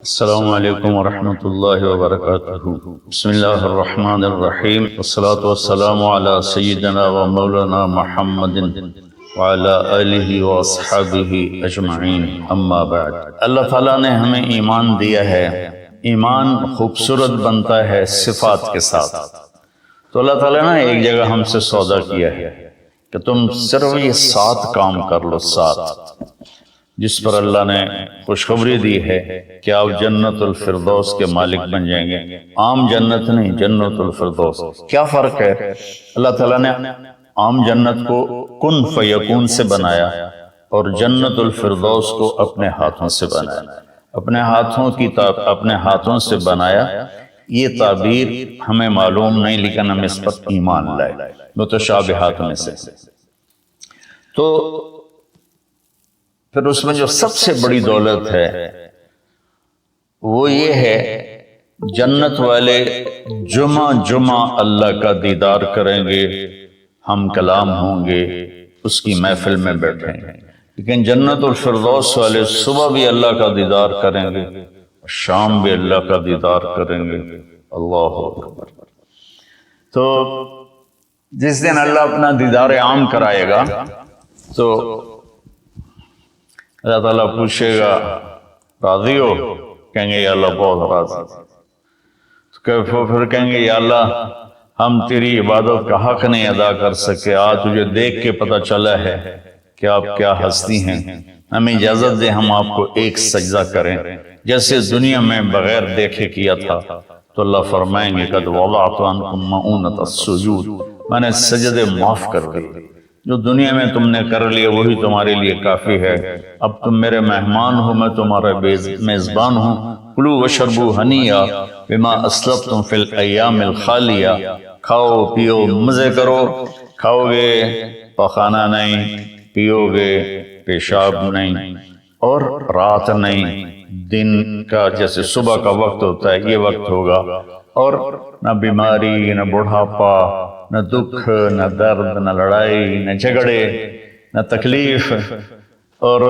السلام علیکم ورحمۃ اللہ وبرکاتہ۔ بسم اللہ الرحمن الرحیم، والصلاة والسلام علی سیدنا و مولانا محمد وعلی آلہ واصحابہ اجمعین، اما بعد۔ اللہ تعالیٰ نے ہمیں ایمان دیا ہے۔ ایمان خوبصورت بنتا ہے صفات کے ساتھ۔ تو اللہ تعالیٰ نے ایک جگہ ہم سے سودا کیا ہے کہ تم صرف یہ 7 کام کر لو، 7 جس پر اللہ نے خوشخبری دی ہے کہ آپ جنت الفردوس کے مالک بن جائیں گے۔ عام جنت نہیں، جنت الفردوس۔ کیا فرق ہے؟ اللہ تعالیٰ نے عام جنت کو کن فیکون سے بنایا اور جنت الفردوس کو اپنے ہاتھوں سے بنایا۔ اپنے ہاتھوں سے بنایا، یہ تعبیر ہمیں معلوم نہیں، لیکن ہم اس پر ایمان لائے متشابہات میں سے۔ تو پھر اس میں جو سب سے بڑی دولت ہے وہ یہ ہے، جنت والے جمعہ اللہ کا دیدار کریں گے، ہم کلام ہوں گے، اس کی محفل میں بیٹھیں گے۔ لیکن جنت الفردوس والے صبح بھی اللہ کا دیدار کریں گے، شام بھی اللہ کا دیدار کریں گے۔ اللہ اکبر۔ تو جس دن اللہ اپنا دیدار عام کرائے گا تو اللہ تعالیٰ پوچھے گا راضی ہو؟ کہیں گے یا اللہ بہت راضی۔ تو پھر کہیں گے یا اللہ ہم تیری عبادت کا حق نہیں ادا کر سکے، آج تجھے دیکھ کے پتہ چلا ہے کہ آپ کیا ہستی ہیں، ہمیں اجازت دے ہم آپ کو ایک سجدہ کریں جیسے دنیا میں بغیر دیکھے کیا تھا۔ تو اللہ فرمائیں گے قد وضعت عنکم مؤونۃ السجود، میں نے سجدے معاف کر دیے، جو دنیا میں تم نے کر لیا وہی تمہارے لیے کافی ہے۔ اب تم میرے مہمان ہو، میں تمہارا میزبان ہوں۔ کلوا واشربوا ہنیئا بما اسلفتم فی الایام الخالیہ، کھاؤ پیو مزے کرو، کھاؤ گے پخانا نہیں، پیو گے پیشاب نہیں، اور رات نہیں، دن کا جیسے صبح کا وقت ہوتا ہے یہ وقت ہوگا، اور نہ بیماری، نہ بڑھاپا، نہ دکھ، نہ درد، نہ لڑائی، نہ جھگڑے، نہ تکلیف، اور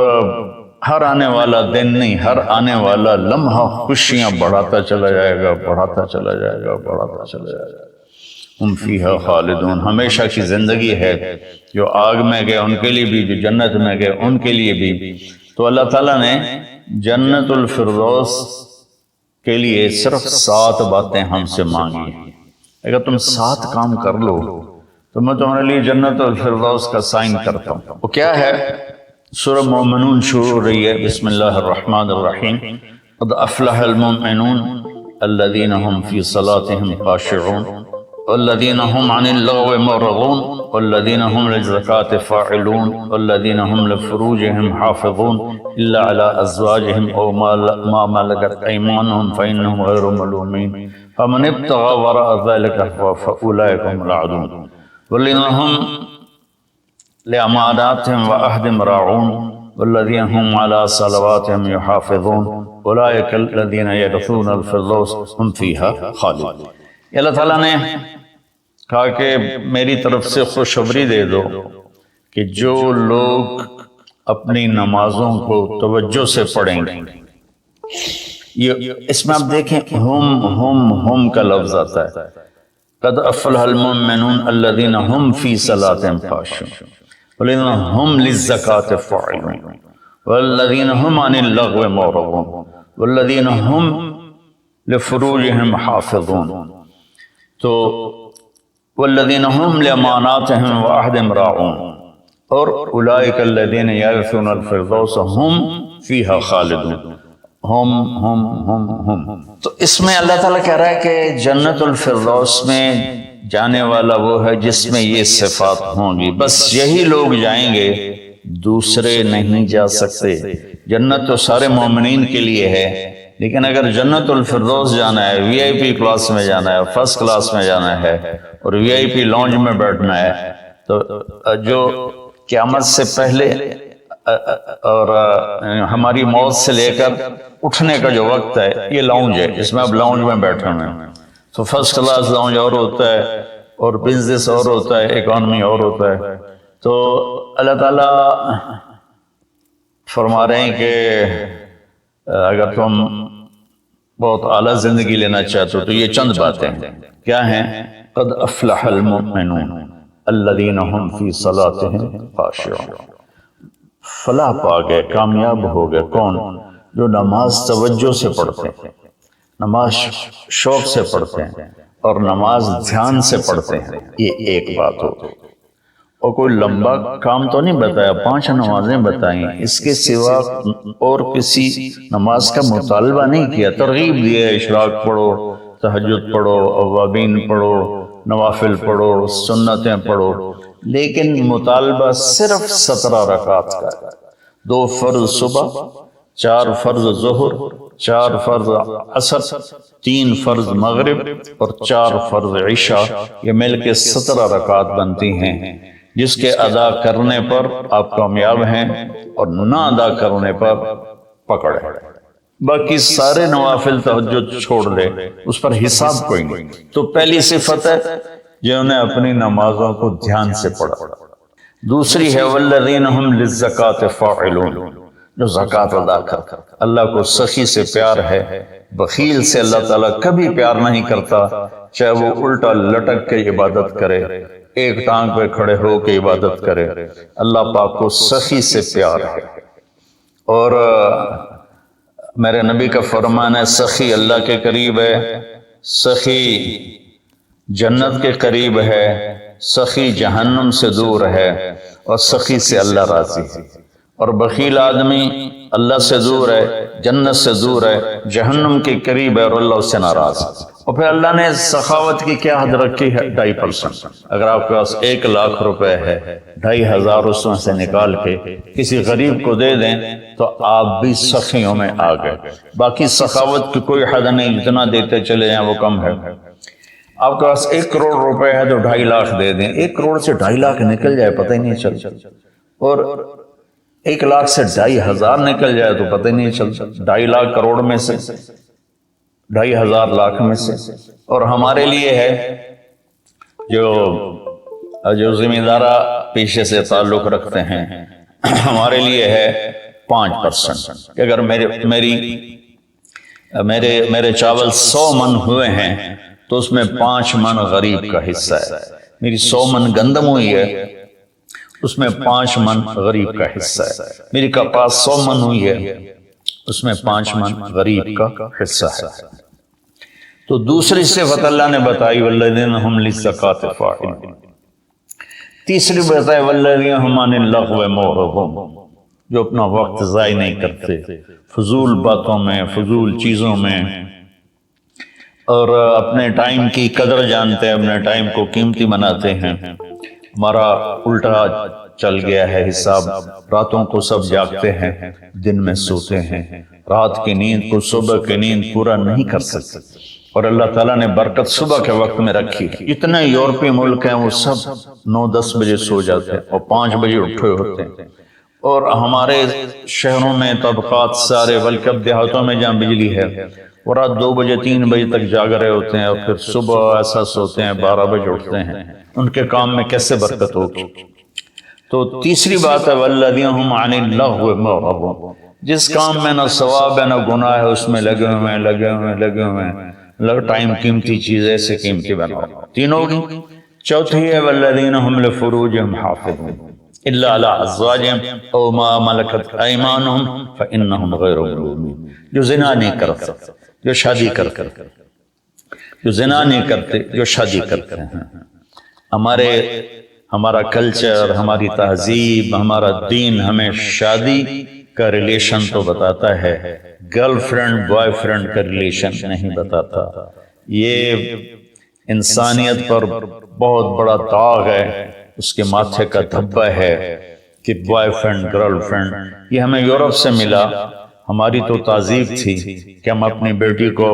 ہر آنے والا دن نہیں، ہر آنے والا لمحہ خوشیاں بڑھاتا چلا جائے گا، بڑھاتا چلا جائے گا، بڑھاتا چلا جائے گا۔ ہم فیہا خالدون، ہمیشہ کی زندگی ہے، جو آگ میں گئے ان کے لیے بھی، جو جنت میں گئے ان کے لیے بھی۔ تو اللہ تعالیٰ نے جنت الفردوس کے لیے صرف 7 باتیں ہم سے مانگی ہیں۔ اگر تم 7 کام کر لو تو میں تمہارے لیے جنت الفردوس کا سائن کرتا ہوں۔ وہ کیا ہے؟ سورہ مومنون شروع ہو رہی ہے، بسم اللہ الرحمن الرحیم۔ قد افلح المؤمنون الذین هم فی صلاتهم خاشعون والذین هم عن اللغو معرضون والذین هم للزکاة فاعلون والذین هم لفروجهم حافظون الا على ازواجهم او ما ملكت ايمانهم فانهم غیر ملومین فمن ابتغى وراء ذلك فاولئک هم العادون والذین هم لأماناتهم وعهدهم راعون والذین هم على صلواتهم يحافظون اولئک الذین يرثون الفردوس هم فیہا خالدون۔ اللہ تعالیٰ نے کہا کہ میری طرف سے خوشخبری دے دو کہ جو لوگ اپنی نمازوں کو توجہ سے پڑھیں گے، اس میں آپ دیکھیں ہم کا لفظ آتا ہے۔ قد افلح المؤمنون الذین هم فی صلاتهم خاشعون والذین هم للزکاة فاعلون والذین هم عن اللغو معرضون والذین هم لفروجهم حافظون، تو والذین هم لأماناتهم وعهدهم راعون، اور اولئک الذین یرثون الفردوس هم فیہا خالدون۔ ہم تو اس میں اللہ تعالیٰ کہہ رہا ہے کہ جنت الفردوس میں جانے والا وہ ہے جس میں یہ صفات ہوں گی، بس یہی لوگ جائیں گے، دوسرے نہیں جا سکتے۔ جنت تو سارے مومنین کے لیے ہے، لیکن اگر جنت الفردوس جانا ہے، وی آئی پی کلاس میں جانا ہے، فرسٹ کلاس میں جانا ہے، اور وی آئی پی لانج میں بیٹھنا ہے، تو جو قیامت سے پہلے اور ہماری موت سے لے کر اٹھنے کا جو وقت ہے یہ لاؤنج ہے، اس میں اب لاؤنج میں بیٹھے ہوئے ہیں۔ تو فرسٹ کلاس لاؤنج اور ہوتا ہے، اور بزنس اور ہوتا ہے، اکانومی اور ہوتا ہے۔ تو اللہ تعالیٰ فرما رہے ہیں کہ اگر تم بہت اعلیٰ زندگی لینا چاہتے ہو تو یہ چند باتیں ہیں. کیا ہیں؟ قد افلح المؤمنون الذین هم فی صلاتهم خاشعون. فلاح پا گئے، کامیاب ہو گئے کون؟ جو نماز توجہ سے پڑھتے ہیں، نماز شوق سے پڑھتے ہیں اور نماز دھیان سے پڑھتے ہیں. یہ ایک بات ہو. اور کوئی لمبا کام تو نہیں بتایا، 5 نمازیں بتائیں، اس کے سوا اور کسی نماز کا مطالبہ نہیں کیا. ترغیب دی ہے، اشراق پڑھو، تہجد پڑھو، اوابین پڑھو، نوافل پڑھو، سنتیں پڑھو، لیکن مطالبہ صرف 17 رکعات کا ہے. 2 فرض صبح، 4 فرض ظہر، 4 فرض عصر، 3 فرض مغرب اور 4 فرض عشاء. یہ مل کے 17 رکعات بنتی ہیں، جس کے ادا کرنے پر آپ کامیاب ہیں اور نہ ادا کرنے پر پکڑ ہے. باقی سارے نوافل تہجد چھوڑ دے، اس پر حساب کوئی نہیں. تو پہلی صفت ہے جنہوں نے اپنی نمازوں کو دھیان سے پڑھا. دوسری ہے والذین هم للزکاۃ فاعلون، جو زکوٰۃ ادا کرتا. اللہ کو سخی سے پیار ہے، بخیل سے اللہ تعالیٰ کبھی پیار نہیں کرتا، چاہے وہ الٹا لٹک کے عبادت کرے، ایک ٹانگ پہ کھڑے ہو کے عبادت کرے. اللہ پاک کو سخی سے پیار ہے. اور میرے نبی کا فرمان ہے سخی اللہ کے قریب ہے، سخی جنت کے قریب ہے، سخی جہنم سے دور ہے، اور سخی سے اللہ راضی ہے. اور بخیل آدمی اللہ سے دور ہے، جنت سے دور ہے، جہنم کے قریب ہے اور اللہ اس سے ناراض ہے. اور پھر اللہ نے سخاوت کی کیا حد رکھی ہے؟ 2.5%. اگر آپ کے پاس 1 لاکھ روپے ہے، 2,500 اس میں سے نکال کے کسی غریب کو دے دیں تو آپ بھی سخیوں میں آ گئے. باقی سخاوت کی کوئی حد نہیں، جتنا دیتے چلے جائیں وہ کم ہے. آپ کے پاس 1 کروڑ روپے ہے تو 2.5 لاکھ دے دیں. 1 کروڑ سے 2.5 لاکھ نکل جائے پتہ ہی نہیں چلتا، اور 1 لاکھ سے 2,500 نکل جائے تو پتہ ہی نہیں چلتا. 2.5 لاکھ کروڑ میں سے، 2,500 لاکھ میں سے. اور ہمارے لیے ہے جو زمیندارہ پیشے سے تعلق رکھتے ہیں، ہمارے لیے ہے 5%. کہ اگر میرے چاول 100 من ہوئے ہیں تو اس میں 5 من غریب کا حصہ ہے. میری 100 من گندم ہوئی ہے، اس میں 5 من غریب کا حصہ ہے. میری کپاس 100 من ہوئی ہے، اس میں 5 من غریب کا حصہ ہے. تو دوسری صفت اللہ نے بتائی والذین هم للزکاۃ فاعلون. تیسری بتائی والذین هم عن اللغو معرضون، جو اپنا وقت ضائع نہیں کرتے فضول باتوں میں، فضول چیزوں میں، اور اپنے ٹائم کی قدر جانتے ہیں، اپنے ٹائم کو قیمتی بناتے ہیں. ہمارا الٹا چل گیا ہے حساب. راتوں کو سب جاگتے ہیں، دن میں سوتے ہیں، رات کی نیند کو صبح کی نیند پورا نہیں کر سکتے. اور اللہ تعالیٰ نے برکت صبح کے وقت میں رکھی. اتنے یورپی ملک ہیں وہ سب 9-10 بجے سو جاتے ہیں اور 5 بجے اٹھے ہوتے ہیں. اور ہمارے شہروں میں طبقات سارے، بلکہ اب دیہاتوں میں جہاں بجلی ہے وہ رات 2 بجے 3 بجے تک جاگ رہے ہوتے ہیں، اور پھر صبح ایسا سوتے ہیں 12 بجے اٹھتے ہیں. ان کے کام میں کیسے برکت ہوگی؟ تو تیسری بات ہے والذین هم عن اللغو معرضون، جس کام میں نہ ثواب ہے نہ گناہ ہے اس میں لگے ہوئے ہیں. ٹائم قیمتی چیز ایسے قیمتی بناؤ. 3 ہوگی. چوتھی ہے والذین هم لفروجهم حافظون الا علی ازواجهم او ما ملکت ایمانهم فانهم غیر ملومین. جو زنا نہیں کرتے، جو شادی کرتے، جو زنا نہیں کرتے، جو شادی کرتے ہیں. ہمارا کلچر، ہماری تہذیب، ہمارا دین ہمیں شادی کا ریلیشن تو بتاتا ہے، گرل فرینڈ بوائے فرینڈ کا ریلیشن نہیں بتاتا. یہ انسانیت پر بہت بڑا داغ ہے، اس کے ماتھے کا دھبہ ہے کہ بوائے فرینڈ گرل فرینڈ. یہ ہمیں یورپ سے ملا. ہماری تو تہذیب تھی کہ ہم اپنی بیٹی کو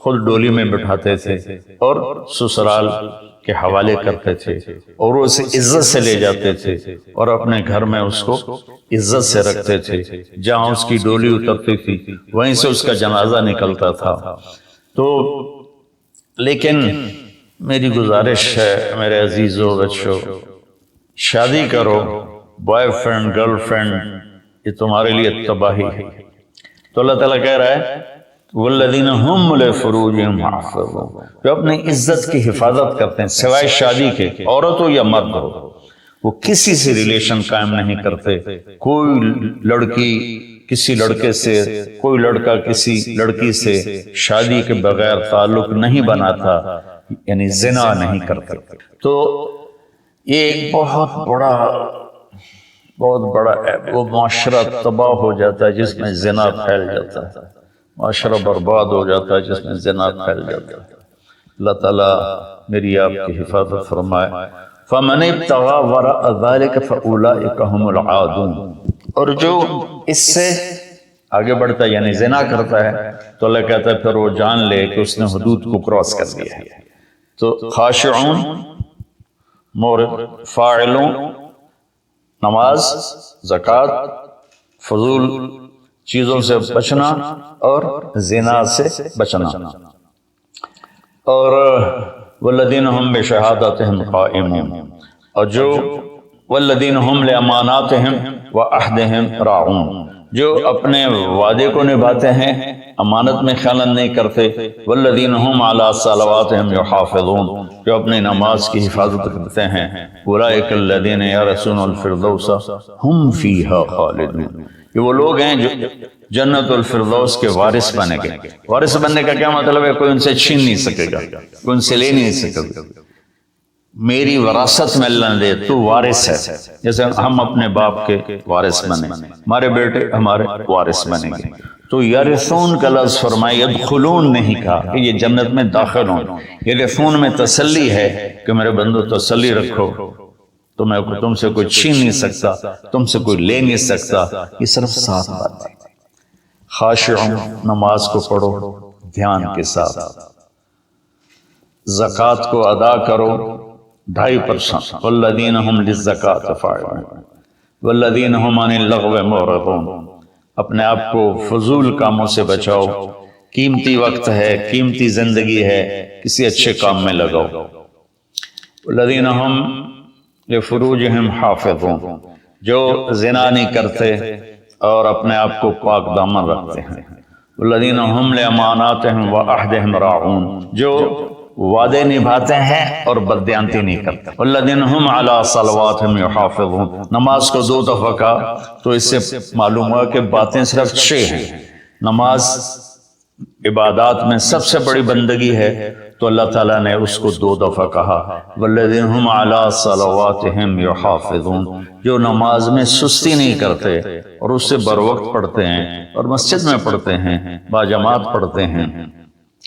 خود ڈولی میں بٹھاتے تھے اور سسرال کے حوالے کرتے تھے، اور وہ اسے عزت سے لے جاتے تھے اور اپنے گھر میں اس کو عزت سے رکھتے تھے. جہاں اس کی ڈولی اترتی تھی وہیں سے اس کا جنازہ نکلتا تھا. تو لیکن میری گزارش ہے میرے عزیزو بچوں، شادی کرو. بوائے فرینڈ گرل فرینڈ یہ تمہارے لیے تباہی ہے. تو اللہ تعالیٰ کہہ رہا ہے والذین هم لفروجہم حافظون، جو اپنی عزت کی حفاظت کرتے ہیں سوائے شادی کے، عورت ہو یا مرد ہو، وہ کسی سے ریلیشن قائم نہیں کرتے. کوئی لڑکی کسی لڑکے سے، کوئی لڑکا کسی لڑکی سے شادی کے بغیر تعلق نہیں بناتا، یعنی زنا نہیں کرتے. تو یہ ایک بہت بڑا وہ معاشرہ تباہ ہو جاتا ہے جس میں زنا پھیل جاتا ہے، معاشرہ برباد ہو جاتا ہے جس میں زنا پھیل جاتا ہے. اللہ تعالیٰ میری آپ کی حفاظت فرمائے. فَمَنِ ابْتَغَىٰ وَرَاءَ ذَلِكَ فَأُولَٰئِكَ هُمُ الْعَادُونَ، اور جو اس سے آگے بڑھتا ہے یعنی زنا کرتا ہے تو اللہ کہتا ہے پھر وہ جان لے کہ اس نے حدود کو کراس کر دیا ہے. تو خاشعون، مورد، فاعلون، نماز، زکوٰۃ، فضول چیزوں سے بچنا اور زنا سے بچنا. اور والذین هم بشہادتہم قائمون، اور جو والذین هم لاماناتہم وعہدہم راعون، جو اپنے وعدے کو نبھاتے ہیں، امانت میں خیانت نہیں کرتے. والذین هم علی صلواتہم یحافظون، جو اپنی نماز کی حفاظت کرتے ہیں. اولئک الذین یرثون الفردوس هم فیہا خالدون، یہ وہ لوگ ہیں جو جنت الفردوس کے وارث بنے گے. وارث بننے کا کیا مطلب ہے؟ کوئی ان سے چھین نہیں سکے گا، کوئی ان سے لے نہیں سکے گا. میری وراثت میں اللہ نے دے، تو وارث ہے. جیسے ہم اپنے باپ کے وارث بنے، ہمارے بیٹے ہمارے وارث بنیں گے. تو یرثون کا لفظ فرمائے، یدخلون نہیں کہا کہ یہ جنت میں داخل ہوں. یرثون میں تسلی ہے کہ میرے بندو تسلی رکھو، تم سے کوئی چھین نہیں سکتا، تم سے کوئی لے نہیں سکتا. یہ صرف 7 باتیں. خاشعون، نماز کو پڑھو دھیان کے ساتھ، زکوٰۃ کو ادا کرو 2.5%. والذین هم للزکاۃ فاعلون والذین هم عن اللغو معرضون، اپنے آپ کو فضول کاموں سے بچاؤ. قیمتی وقت ہے، قیمتی زندگی ہے، کسی اچھے کام میں لگاؤ. والذین هم لفروجہم حافظون، جو زنا نہیں کرتے اور اپنے آپ کو پاک دامن رکھتے ہیں. والذین هم لاماناتہم وعہدہم راعون، جو وعدے نبھاتے ہیں اور بددیانتی نہیں کرتے. والذین هم علی صلواتہم یحافظون، نماز کو 2 دفعہ کہا تو اس سے معلوم ہوا کہ باتیں صرف 6 ہیں. نماز عبادات میں سب سے بڑی بندگی ہے، تو اللہ تعالیٰ نے اس کو 2 دفعہ کہا. والذین هم علی صلواتہم یحافظون، جو نماز میں سستی نہیں کرتے اور اس سے بر وقت پڑھتے ہیں اور مسجد میں پڑھتے ہیں، باجماعت پڑھتے ہیں،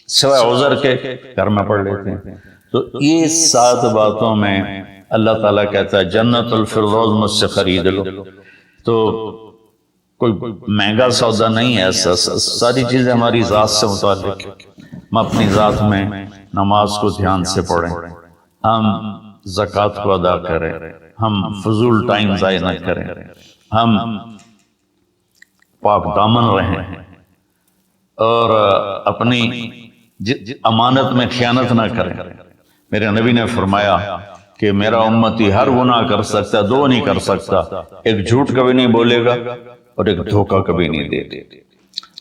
سوائے عذر کے گھر میں پڑھ لیتے ہیں. تو یہ 7 باتوں میں اللہ تعالیٰ کہتا ہے جنت الفردوس مجھ سے خرید لو. تو کوئی مہنگا سودا نہیں ہے، ساری چیزیں ہماری ذات سے متعلق. ہم اپنی ذات میں نماز کو دھیان سے پڑھیں، ہم زکوٰۃ کو ادا کریں، ہم فضول ٹائم ضائع نہ کریں، ہم پاک دامن رہیں اور اپنی امانت میں خیانت نہ کریں. میرے نبی نے فرمایا کہ میرا امتی ہر گناہ کر سکتا، 2 نہیں کر سکتا، ایک جھوٹ کبھی نہیں بولے گا اور ایک دھوکہ کبھی نہیں دے گا.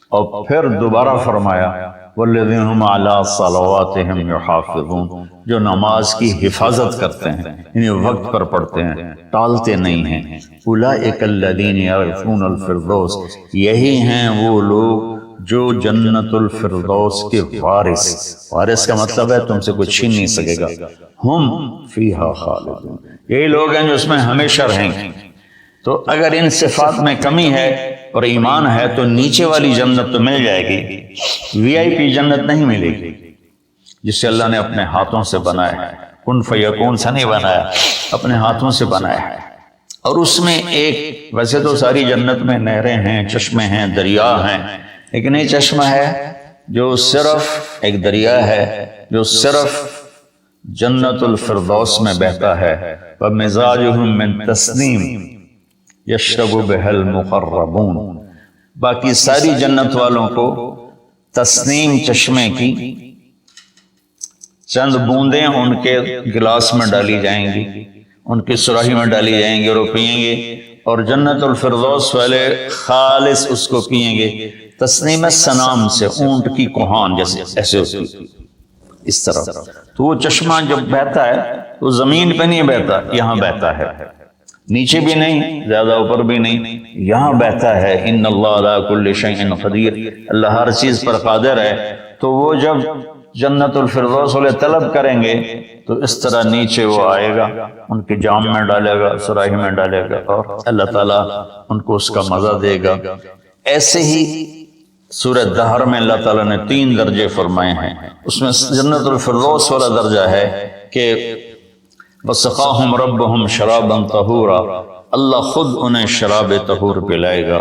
اور پھر دوبارہ فرمایا والذین هم علی صلواتہم یحافظون، جو نماز کی حفاظت کرتے ہیں، یعنی وقت پر پڑھتے ہیں، ٹالتے نہیں ہیں. اولئک الذین یرثون الفردوس، یہی ہیں وہ لوگ جو جنت الفردوس کے وارث. وارث کا مطلب ہے تم سے کوئی چھین نہیں سکے گا. ہم فیہا خالدون، یہی لوگ ہیں جو اس میں ہمیشہ رہیں گے. تو اگر ان صفات میں کمی ہے اور ایمان ہے تو نیچے والی جنت تو مل جائے گی، وی آئی پی جنت نہیں ملے گی جسے اللہ نے اپنے ہاتھوں سے بنایا ہے. کن فیکون سے نہیں بنایا، اپنے ہاتھوں سے بنایا ہے. اور اس میں ایک، ویسے تو ساری جنت میں نہریں ہیں، چشمے ہیں، دریا ہیں، لیکن ایک چشمہ ہے جو صرف ایک دریا ہے جو صرف جنت الفردوس میں بہتا ہے. وَمِزَاجُهُم مِّن تَسْنِيمٍ یشرب بہ المقربون، باقی ساری جنت والوں کو تسنیم چشمے کی چند بوندیں ان کے گلاس میں ڈالی جائیں گی، ان کی سراہی میں ڈالی جائیں گی اور وہ پئیں گے. اور جنت الفردوس والے خالص اس کو پئیں گے تسنیم سنام سے اونٹ کی کوہان جیسے ایسے ہوتی اس طرح. تو وہ چشمہ جب بہتا ہے تو زمین پہ نہیں بہتا، یہاں بہتا ہے، نیچے بھی نہیں زیادہ اوپر بھی نہیں، یہاں بہتا ہے. ان اللہ علی کل شیء قدیر، اللہ ہر چیز پر قادر ہے. تو وہ جب جنت الفردوس والے طلب کریں گے تو اس طرح نیچے وہ آئے گا، ان کے جام میں ڈالے گا، سراہی میں ڈالے گا، اور اللہ تعالیٰ ان کو اس کا مزہ دے گا. ایسے ہی سورہ دہر میں اللہ تعالیٰ نے 3 درجے فرمائے ہیں. اس میں جنت الفردوس والا درجہ ہے کہ وَسَقَاهُمْ رَبُّهُمْ شَرَابًا طَهُورًا، اللہ خود انہیں شراب طہور پلائے گا.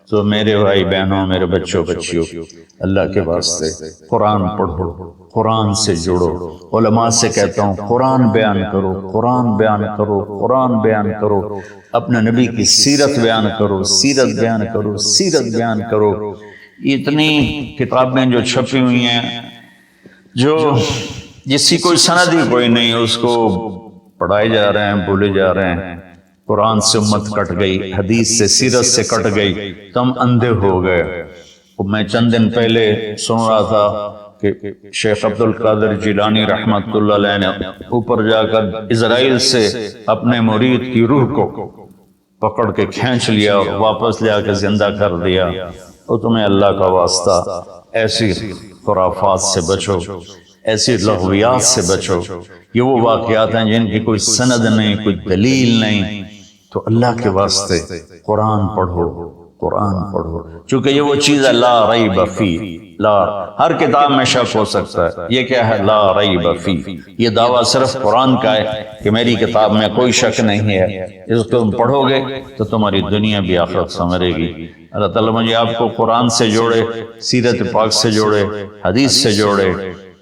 تو میرے بھائی بہنوں، میرے بچوں بچیوں، اللہ کے واسطے قرآن پڑھو، قرآن سے جڑو. علماء سے کہتا ہوں قرآن بیان کرو، قرآن بیان کرو، قرآن بیان کرو. اپنے نبی کی سیرت بیان کرو، سیرت بیان کرو، سیرت بیان کرو. اتنی کتابیں جو چھپی ہوئی ہیں، جو جس کی کوئی سند ہی کوئی نہیں، اس کو پڑھائے جا رہے ہیں، بولے جا رہے ہیں. قرآن سے امت کٹ گئی، حدیث سے، سیرت سے کٹ گئی، تو ہم اندھے ہو گئے. میں چند دن پہلے سن رہا تھا کہ شیخ عبد القادر جیلانی رحمۃ اللہ علیہ نے اوپر جا کر اسرائیل سے اپنے مرید کی روح کو پکڑ کے کھینچ لیا اور واپس لے آ کے زندہ کر دیا. اور تمہیں اللہ کا واسطہ ایسی خرافات سے بچو، ایسی لغویات سے بچو. یہ وہ واقعات ہیں جن کی کوئی سند نہیں، کوئی دلیل نہیں. تو اللہ کے واسطے قرآن پڑھو، قرآن پڑھو. چونکہ یہ وہ چیز ہے لا ریب فی، لا، ہر کتاب میں شک ہو سکتا ہے. یہ کیا ہے؟ لا ریب فی. یہ دعویٰ صرف قرآن کا ہے کہ میری کتاب میں کوئی شک نہیں ہے. اس کو تم پڑھو گے تو تمہاری دنیا بھی آخرت سنورے گی. اللہ تعالیٰ مجھے آپ کو قرآن سے جوڑے، سیرت پاک سے جوڑے، حدیث سے جوڑے.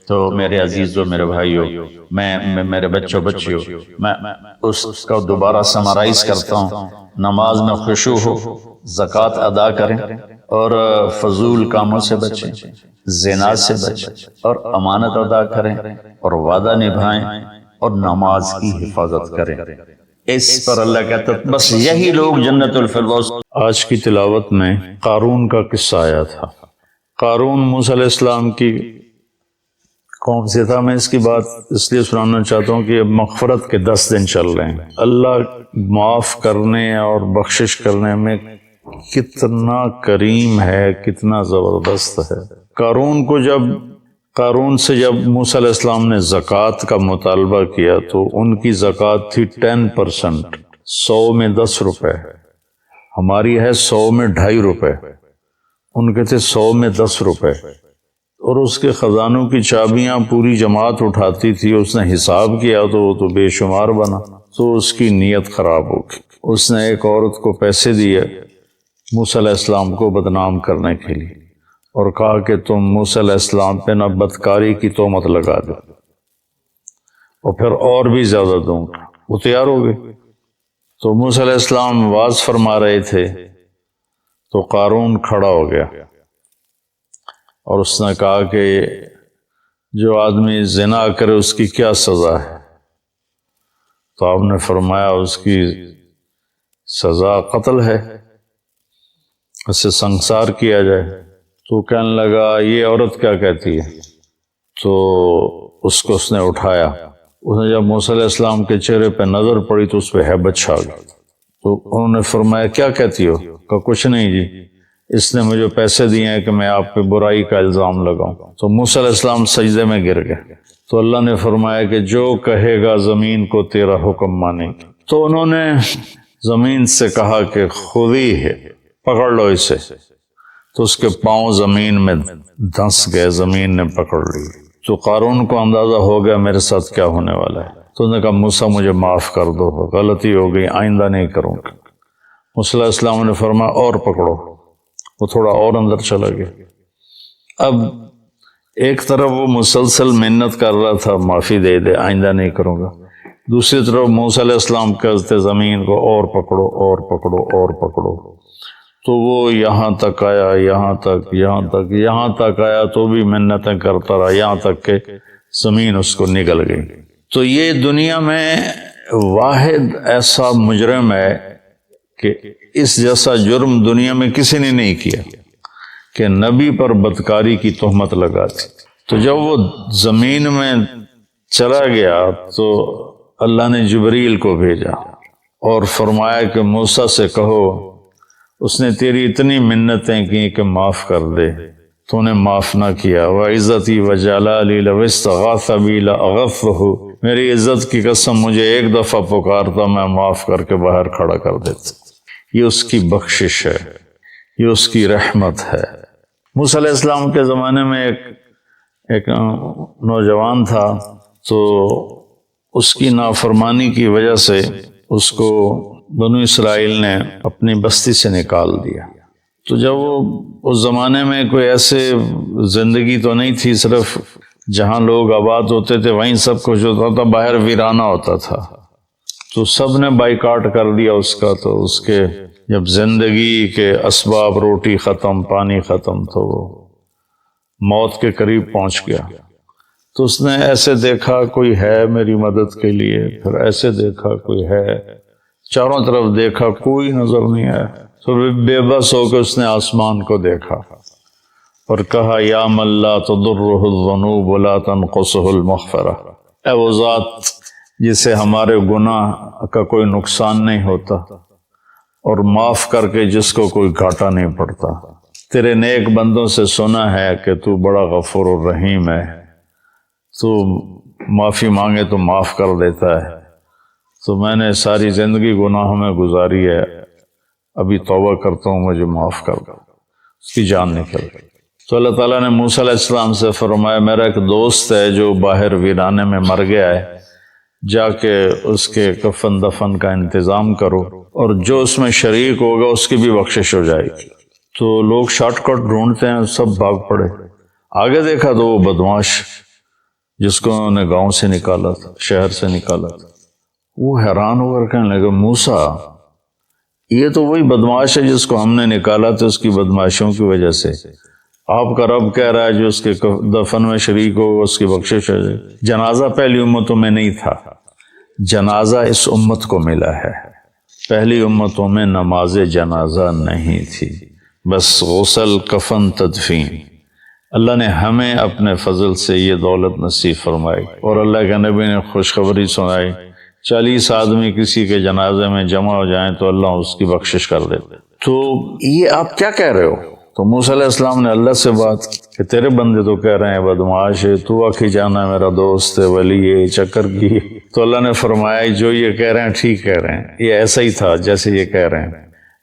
تو میرے عزیزوں، میرے بھائیوں، میں میرے بچوں بچیوں، میں اس کا دوبارہ سمرائز کرتا ہوں. نماز میں خشوع ہو، زکوٰۃ ادا کریں، اور فضول کاموں سے بچیں، زنا سے بچیں، اور امانت ادا کریں، اور وعدہ نبھائیں، اور نماز کی حفاظت کریں. اس پر اللہ کہتا ہے بس یہی لوگ جنت الفردوس. آج کی تلاوت میں قارون کا قصہ آیا تھا. قارون موسیٰ علیہ السلام کی قوم سے تھا. میں اس کی بات اس لیے سنانا چاہتا ہوں کہ مغفرت کے 10 دن چل رہے ہیں. اللہ معاف کرنے اور بخشش کرنے میں کتنا کریم ہے، کتنا زبردست ہے. قارون سے جب موسیٰ علیہ السلام نے زکوٰۃ کا مطالبہ کیا تو ان کی زکوٰۃ تھی 10%، 100 میں 10 روپے. ہماری ہے 100 میں 2.5 روپے، ان کے تھے 100 میں 10 روپے. اور اس کے خزانوں کی چابیاں پوری جماعت اٹھاتی تھی. اس نے حساب کیا تو وہ تو بے شمار بنا. تو اس کی نیت خراب ہو گئی. اس نے ایک عورت کو پیسے دیے موسیٰ علیہ السلام کو بدنام کرنے کے لیے، اور کہا کہ تم موسیٰ علیہ السلام پہ نہ بدکاری کی تہمت لگا دو، اور پھر اور بھی زیادہ دوں گا. وہ تیار ہو گئے. تو موسیٰ علیہ السلام واز فرما رہے تھے تو قارون کھڑا ہو گیا اور اس نے کہا کہ جو آدمی زنا کرے اس کی کیا سزا ہے؟ تو آپ نے فرمایا اس کی سزا قتل ہے، اسے سنسار کیا جائے. تو کہنے لگا یہ عورت کیا کہتی ہے؟ تو اس نے اٹھایا. اس نے جب موسیٰ علیہ السلام کے چہرے پہ نظر پڑی تو اس پہ ہیبت چھا گئی. تو انہوں نے فرمایا کیا کہتی ہو؟ کہا کچھ نہیں جی، اس نے مجھے پیسے دیے ہیں کہ میں آپ پہ برائی کا الزام لگاؤں. تو موسیٰ علیہ السلام سجدے میں گر گئے. تو اللہ نے فرمایا کہ جو کہے گا زمین کو تیرا حکم مانے گی. تو انہوں نے زمین سے کہا کہ خودی ہے، پکڑ لو اسے. تو اس کے پاؤں زمین میں دھنس گئے، زمین نے پکڑ لی. تو قارون کو اندازہ ہو گیا میرے ساتھ کیا ہونے والا ہے. تو انہوں نے کہا موسیٰ مجھے معاف کر دو، غلطی ہو گئی، آئندہ نہیں کروں گا. موسیٰ علیہ السلام نے فرمایا اور پکڑو. وہ تھوڑا اور اندر چلا گیا. اب ایک طرف وہ مسلسل محنت کر رہا تھا معافی دے دے، آئندہ نہیں کروں گا. دوسری طرف موسیٰ علیہ السلام کہتے زمین کو اور پکڑو، اور پکڑو، اور پکڑو. تو وہ یہاں تک آیا، یہاں تک آیا تو بھی محنتیں کرتا رہا، یہاں تک کہ زمین اس کو نگل گئی. تو یہ دنیا میں واحد ایسا مجرم ہے کہ اس جیسا جرم دنیا میں کسی نے نہیں کیا. کہ نبی پر بدکاری کی تہمت لگاتی. تو جب وہ زمین میں چلا گیا تو اللہ نے جبریل کو بھیجا اور فرمایا کہ موسیٰ سے کہو اس نے تیری اتنی منتیں کی کہ معاف کر دے، تو نے معاف نہ کیا. وعزتی وجلالی لو استغاث بی لاغفہ، میری عزت کی قسم مجھے ایک دفعہ پکارتا میں معاف کر کے باہر کھڑا کر دیتا. یہ اس کی بخشش ہے، یہ اس کی رحمت ہے. موسیٰ علیہ السلام کے زمانے میں ایک نوجوان تھا، تو اس کی نافرمانی کی وجہ سے اس کو بنو اسرائیل نے اپنی بستی سے نکال دیا. تو جب وہ اس زمانے میں کوئی ایسے زندگی تو نہیں تھی، صرف جہاں لوگ آباد ہوتے تھے وہیں سب کچھ ہوتا تھا، باہر ویرانہ ہوتا تھا. تو سب نے بائیکاٹ کر دیا اس کا. تو اس کے جب زندگی کے اسباب، روٹی ختم، پانی ختم، تو وہ موت کے قریب پہنچ گیا. تو اس نے ایسے دیکھا کوئی ہے میری مدد کے لیے، پھر ایسے دیکھا کوئی ہے، چاروں طرف دیکھا کوئی نظر نہیں آیا. تو بے بس ہو کے اس نے آسمان کو دیکھا اور کہا یا من لا تضرہ الذنوب ولا تنقصہ المغفرہ، اے وہ ذات جسے ہمارے گناہ کا کوئی نقصان نہیں ہوتا اور معاف کر کے جس کو کوئی گھاٹا نہیں پڑتا. تیرے نیک بندوں سے سنا ہے کہ تو بڑا غفور الرحیم ہے، تو معافی مانگے تو معاف کر دیتا ہے. تو میں نے ساری زندگی گناہوں میں گزاری ہے، ابھی توبہ کرتا ہوں، مجھے معاف کر دو. اس کی جان نکل گئی. تو اللہ تعالیٰ نے موسیٰ علیہ السلام سے فرمایا میرا ایک دوست ہے جو باہر ویرانے میں مر گیا ہے، جا کے اس کے کفن دفن کا انتظام کرو، اور جو اس میں شریک ہوگا اس کی بھی بخشش ہو جائے گی. تو لوگ شارٹ کٹ ڈھونڈتے ہیں، سب بھاگ پڑے. آگے دیکھا تو وہ بدمعاش جس کو انہوں نے گاؤں سے نکالا تھا، شہر سے نکالا تھا، وہ حیران ہو کر کہنے لگا موسیٰ یہ تو وہی بدمعاش ہے جس کو ہم نے نکالا تھا اس کی بدمعاشیوں کی وجہ سے. آپ کا رب کہہ رہا ہے جو اس کے دفن میں شریک ہو اس کی بخشش ہے. جنازہ پہلی امتوں میں نہیں تھا، جنازہ اس امت کو ملا ہے. پہلی امتوں میں نماز جنازہ نہیں تھی، بس غسل، کفن، تدفین. اللہ نے ہمیں اپنے فضل سے یہ دولت نصیب فرمائی، اور اللہ کے نبی نے خوشخبری سنائی 40 آدمی کسی کے جنازے میں جمع ہو جائیں تو اللہ اس کی بخشش کر دیتے. تو یہ آپ کیا کہہ رہے ہو؟ تو موسیٰ علیہ السلام نے اللہ سے بات کہ تیرے بندے تو کہہ رہے ہیں بدمعاش ہے، تو آخی جانا میرا دوست ہے، ولی ہے، چکر کی. تو اللہ نے فرمایا جو یہ کہہ رہے ہیں ٹھیک کہہ رہے ہیں، یہ ایسا ہی تھا جیسے یہ کہہ رہے ہیں.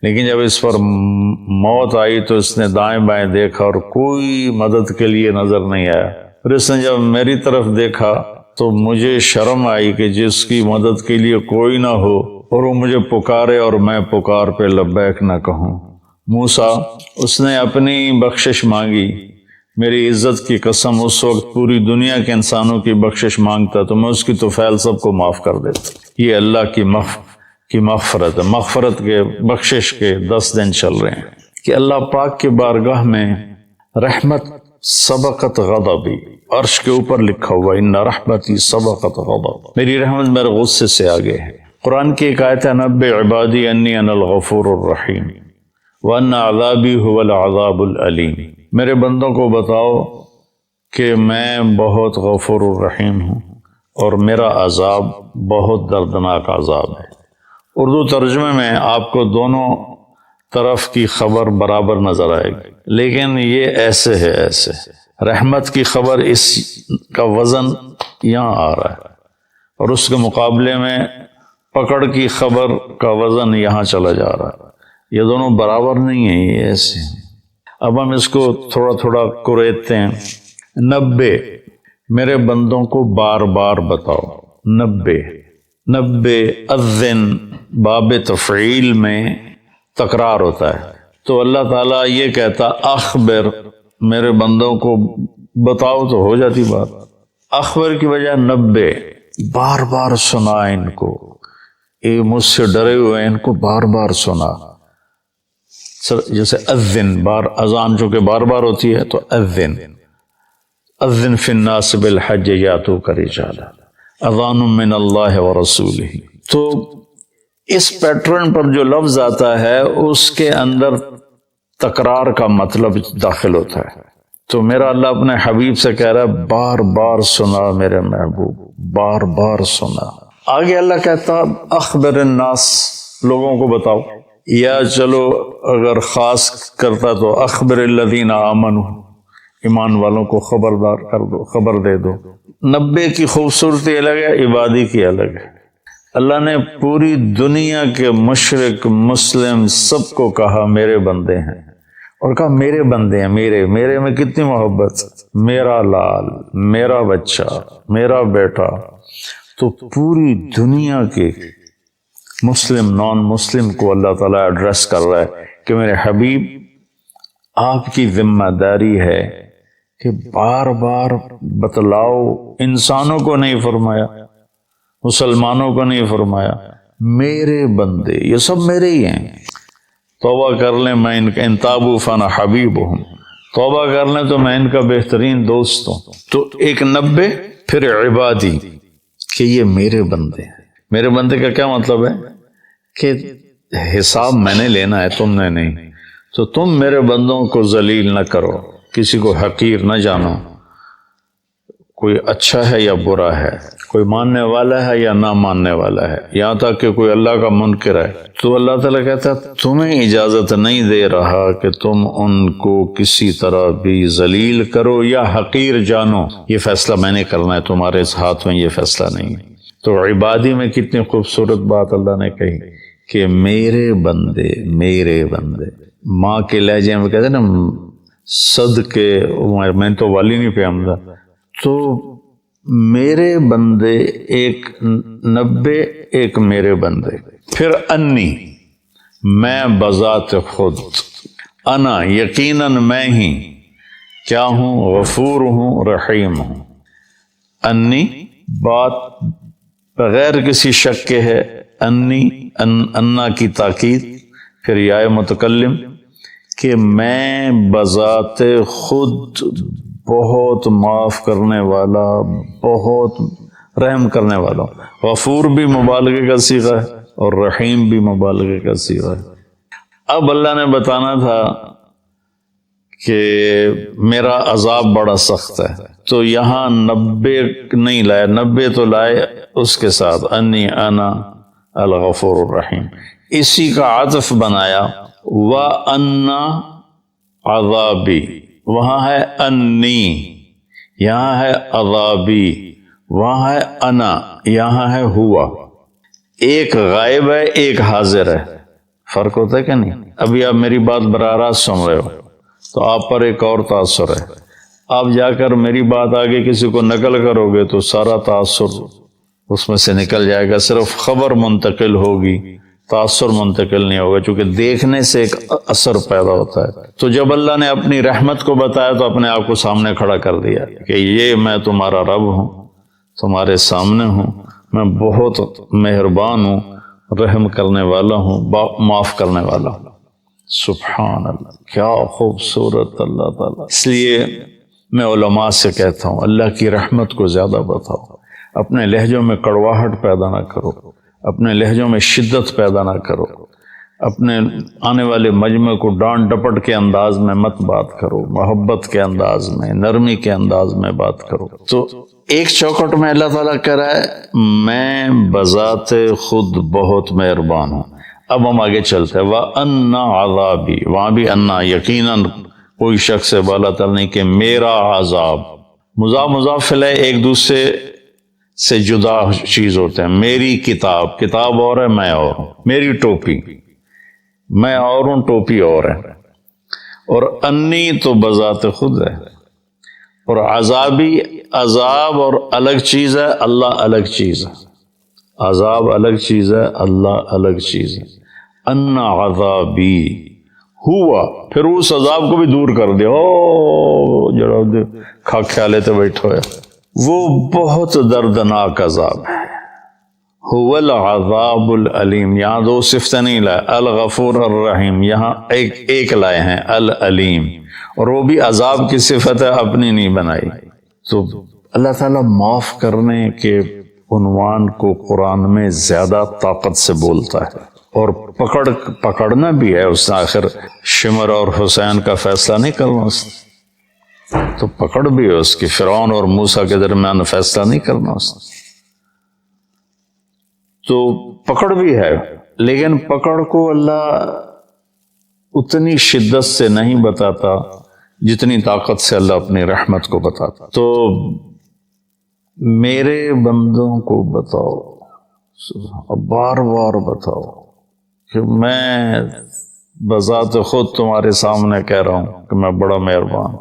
لیکن جب اس پر موت آئی تو اس نے دائیں بائیں دیکھا اور کوئی مدد کے لیے نظر نہیں آیا. پھر اس نے جب میری طرف دیکھا تو مجھے شرم آئی کہ جس کی مدد کے لیے کوئی نہ ہو اور وہ مجھے پکارے اور میں پکار پہ لبیک نہ کہوں. موسیٰ اس نے اپنی بخشش مانگی. میری عزت کی قسم اس وقت پوری دنیا کے انسانوں کی بخشش مانگتا تو میں اس کی طفیل سب کو معاف کر دیتا. یہ اللہ کی مغفرت ہے. مغفرت کے بخشش کے 10 دن چل رہے ہیں کہ اللہ پاک کی بارگاہ میں رحمت سبقت غضبی، عرش کے اوپر لکھا ہوا ان رحمتی سبقت غضب، میری رحمت میرے غصے سے آگے ہے. قرآن کی ایک آیت ہے نبئ عبادی انی انا الغفور الرحیم وان عذابی هو العذاب العلیم، میرے بندوں کو بتاؤ کہ میں بہت غفور الرحیم ہوں اور میرا عذاب بہت دردناک عذاب ہے. اردو ترجمے میں آپ کو دونوں طرف کی خبر برابر نظر آئے گی، لیکن یہ ایسے ہے، ایسے رحمت کی خبر اس کا وزن یہاں آ رہا ہے اور اس کے مقابلے میں پکڑ کی خبر کا وزن یہاں چلا جا رہا ہے. یہ دونوں برابر نہیں ہیں، یہ ایسے ہیں. اب ہم اس کو تھوڑا تھوڑا کوریدتے ہیں. نبے، میرے بندوں کو بار بار بتاؤ. نبے اذن باب تفعیل میں تکرار ہوتا ہے، تو اللہ تعالیٰ یہ کہتا اخبر، میرے بندوں کو بتاؤ تو ہو جاتی بات. اخبر کی وجہ نبے، بار بار سنا ان کو، یہ مجھ سے ڈرے ہوئے ان کو بار بار سنا. جیسے اذن، بار اذان جو کہ بار بار ہوتی ہے تو اذن فی الناس بالحج یاتوک رجالا اذان من اللہ ورسولہ. تو اس پیٹرن پر جو لفظ آتا ہے اس کے اندر تکرار کا مطلب داخل ہوتا ہے. تو میرا اللہ اپنے حبیب سے کہہ رہا ہے بار بار سنا میرے محبوب، بار بار سنا. آگے اللہ کہتا اخبر الناس، لوگوں کو بتاؤ، یا چلو اگر خاص کرتا تو اخبر الذین آمنوا، ایمان والوں کو خبردار کر دو، خبر دے دو. 90 کی خوبصورتی الگ ہے، عبادی کی الگ ہے. اللہ نے پوری دنیا کے مشرق مسلم سب کو کہا میرے بندے ہیں، اور کہا میرے بندے ہیں، میرے میں کتنی محبت، میرا لال، میرا بچہ، میرا بیٹا. تو پوری دنیا کے مسلم نان مسلم کو اللہ تعالیٰ ایڈریس کر رہا ہے کہ میرے حبیب آپ کی ذمہ داری ہے کہ بار بار بتلاؤ. انسانوں کو نہیں فرمایا، مسلمانوں کو نہیں فرمایا، میرے بندے یہ سب میرے ہی ہیں. توبہ کر لیں میں ان کا، ان تابوا فانا حبیبہم، توبہ کر لیں تو میں ان کا بہترین دوست ہوں. تو ایک 90 پھر عبادی کہ یہ میرے بندے ہیں. میرے بندے کا کیا مطلب ہے کہ حساب میں نے لینا ہے، تم نے نہیں. تو تم میرے بندوں کو ذلیل نہ کرو، کسی کو حقیر نہ جانو، کوئی اچھا ہے یا برا ہے، کوئی ماننے والا ہے یا نہ ماننے والا ہے، یہاں تک کہ کوئی اللہ کا منکر ہے. تو اللہ تعالیٰ کہتا ہے تمہیں اجازت نہیں دے رہا کہ تم ان کو کسی طرح بھی ذلیل کرو یا حقیر جانو. یہ فیصلہ میں نے کرنا ہے، تمہارے اس ہاتھ میں یہ فیصلہ نہیں ہے. تو عبادی میں کتنی خوبصورت بات اللہ نے کہی کہ میرے بندے، میرے بندے. ماں کے لہجے میں کہتے ہیں نا صدقے، میں تو والی نہیں پہ آمدہ. تو میرے بندے ایک 90، ایک میرے بندے. پھر انی، میں بذات خود، انا یقیناً میں ہی کیا ہوں، غفور ہوں، رحیم ہوں. انی بات بغیر کسی شک کے ہے، انی انا کی تاکید، پھر یا متکلم کہ میں بذات خود بہت معاف کرنے والا، بہت رحم کرنے والا. غفور بھی مبالغے کا صیغہ ہے اور رحیم بھی مبالغے کا صیغہ ہے. اب اللہ نے بتانا تھا کہ میرا عذاب بڑا سخت ہے، تو یہاں 90 نہیں لائے، 90 تو لائے اس کے ساتھ انی انا الغفور الرحیم. اسی کا عطف بنایا وَأَنَّ عَذَابِي، وہاں ہے انی، یہاں ہے عذابی، وہاں ہے انا، یہاں ہے ہوا. ایک غائب ہے، ایک حاضر ہے. فرق ہوتا ہے کہ نہیں؟ ابھی آپ میری بات براہ راست سن رہے ہو تو آپ پر ایک اور تاثر ہے. آپ جا کر میری بات آگے کسی کو نقل کرو گے تو سارا تاثر اس میں سے نکل جائے گا، صرف خبر منتقل ہوگی، تاثر منتقل نہیں ہوگا، چونکہ دیکھنے سے ایک اثر پیدا ہوتا ہے. تو جب اللہ نے اپنی رحمت کو بتایا تو اپنے آپ کو سامنے کھڑا کر دیا کہ یہ میں تمہارا رب ہوں، تمہارے سامنے ہوں، میں بہت مہربان ہوں، رحم کرنے والا ہوں، معاف کرنے والا ہوں. سبحان اللہ، کیا خوبصورت اللہ تعالیٰ. اس لیے میں علماء سے کہتا ہوں اللہ کی رحمت کو زیادہ بتاؤ. اپنے لہجوں میں کڑواہٹ پیدا نہ کرو، اپنے لہجوں میں شدت پیدا نہ کرو، اپنے آنے والے مجمع کو ڈانٹ ڈپٹ کے انداز میں مت بات کرو، محبت کے انداز میں، نرمی کے انداز میں بات کرو. تو ایک چوکھٹ میں اللہ تعالیٰ کہہ رہا ہے میں بذات خود بہت مہربان ہوں. اب ہم آگے چلتے ہیں وَأَنَّ عَذَابِي، وہاں بھی انا یقیناً کوئی شخص سے بالا تر نہیں کہ میرا عذاب. مضاف الیہ ایک دوسرے سے جدا چیز ہوتے ہیں. میری کتاب، کتاب اور ہے، میں اور ہوں. میری ٹوپی، میں اور ہوں، ٹوپی اور ہے. اور انی تو بذات خود ہے. اور عذابی، عذاب اور الگ چیز ہے، اللہ الگ چیز ہے. عذاب الگ چیز ہے، اللہ الگ چیز ہے. ان عذابی ہوا، پھر اس عذاب کو بھی دور کر دیا. او جڑا کھا خیالے تے بیٹھو ہے، وہ بہت دردناک عذاب ہے. هو العذاب العلیم، یہاں دو صفتیں نہیں لائے، الغفور الرحیم، یہاں ایک لائے ہیں العلیم، اور وہ بھی عذاب کی صفت ہے، اپنی نہیں بنائی. تو اللہ تعالیٰ معاف کرنے کے عنوان کو قرآن میں زیادہ طاقت سے بولتا ہے. اور پکڑنا بھی ہے اس نے. آخر شمر اور حسین کا فیصلہ نہیں کرنا اس نے, تو پکڑ بھی ہے اس کی. فرعون اور موسیٰ کے درمیان فیصلہ نہیں کرنا اس نے, تو پکڑ بھی ہے. لیکن پکڑ کو اللہ اتنی شدت سے نہیں بتاتا جتنی طاقت سے اللہ اپنی رحمت کو بتاتا. تو میرے بندوں کو بتاؤ, بار بار بتاؤ کہ میں بذات خود تمہارے سامنے کہہ رہا ہوں کہ میں بڑا مہربان.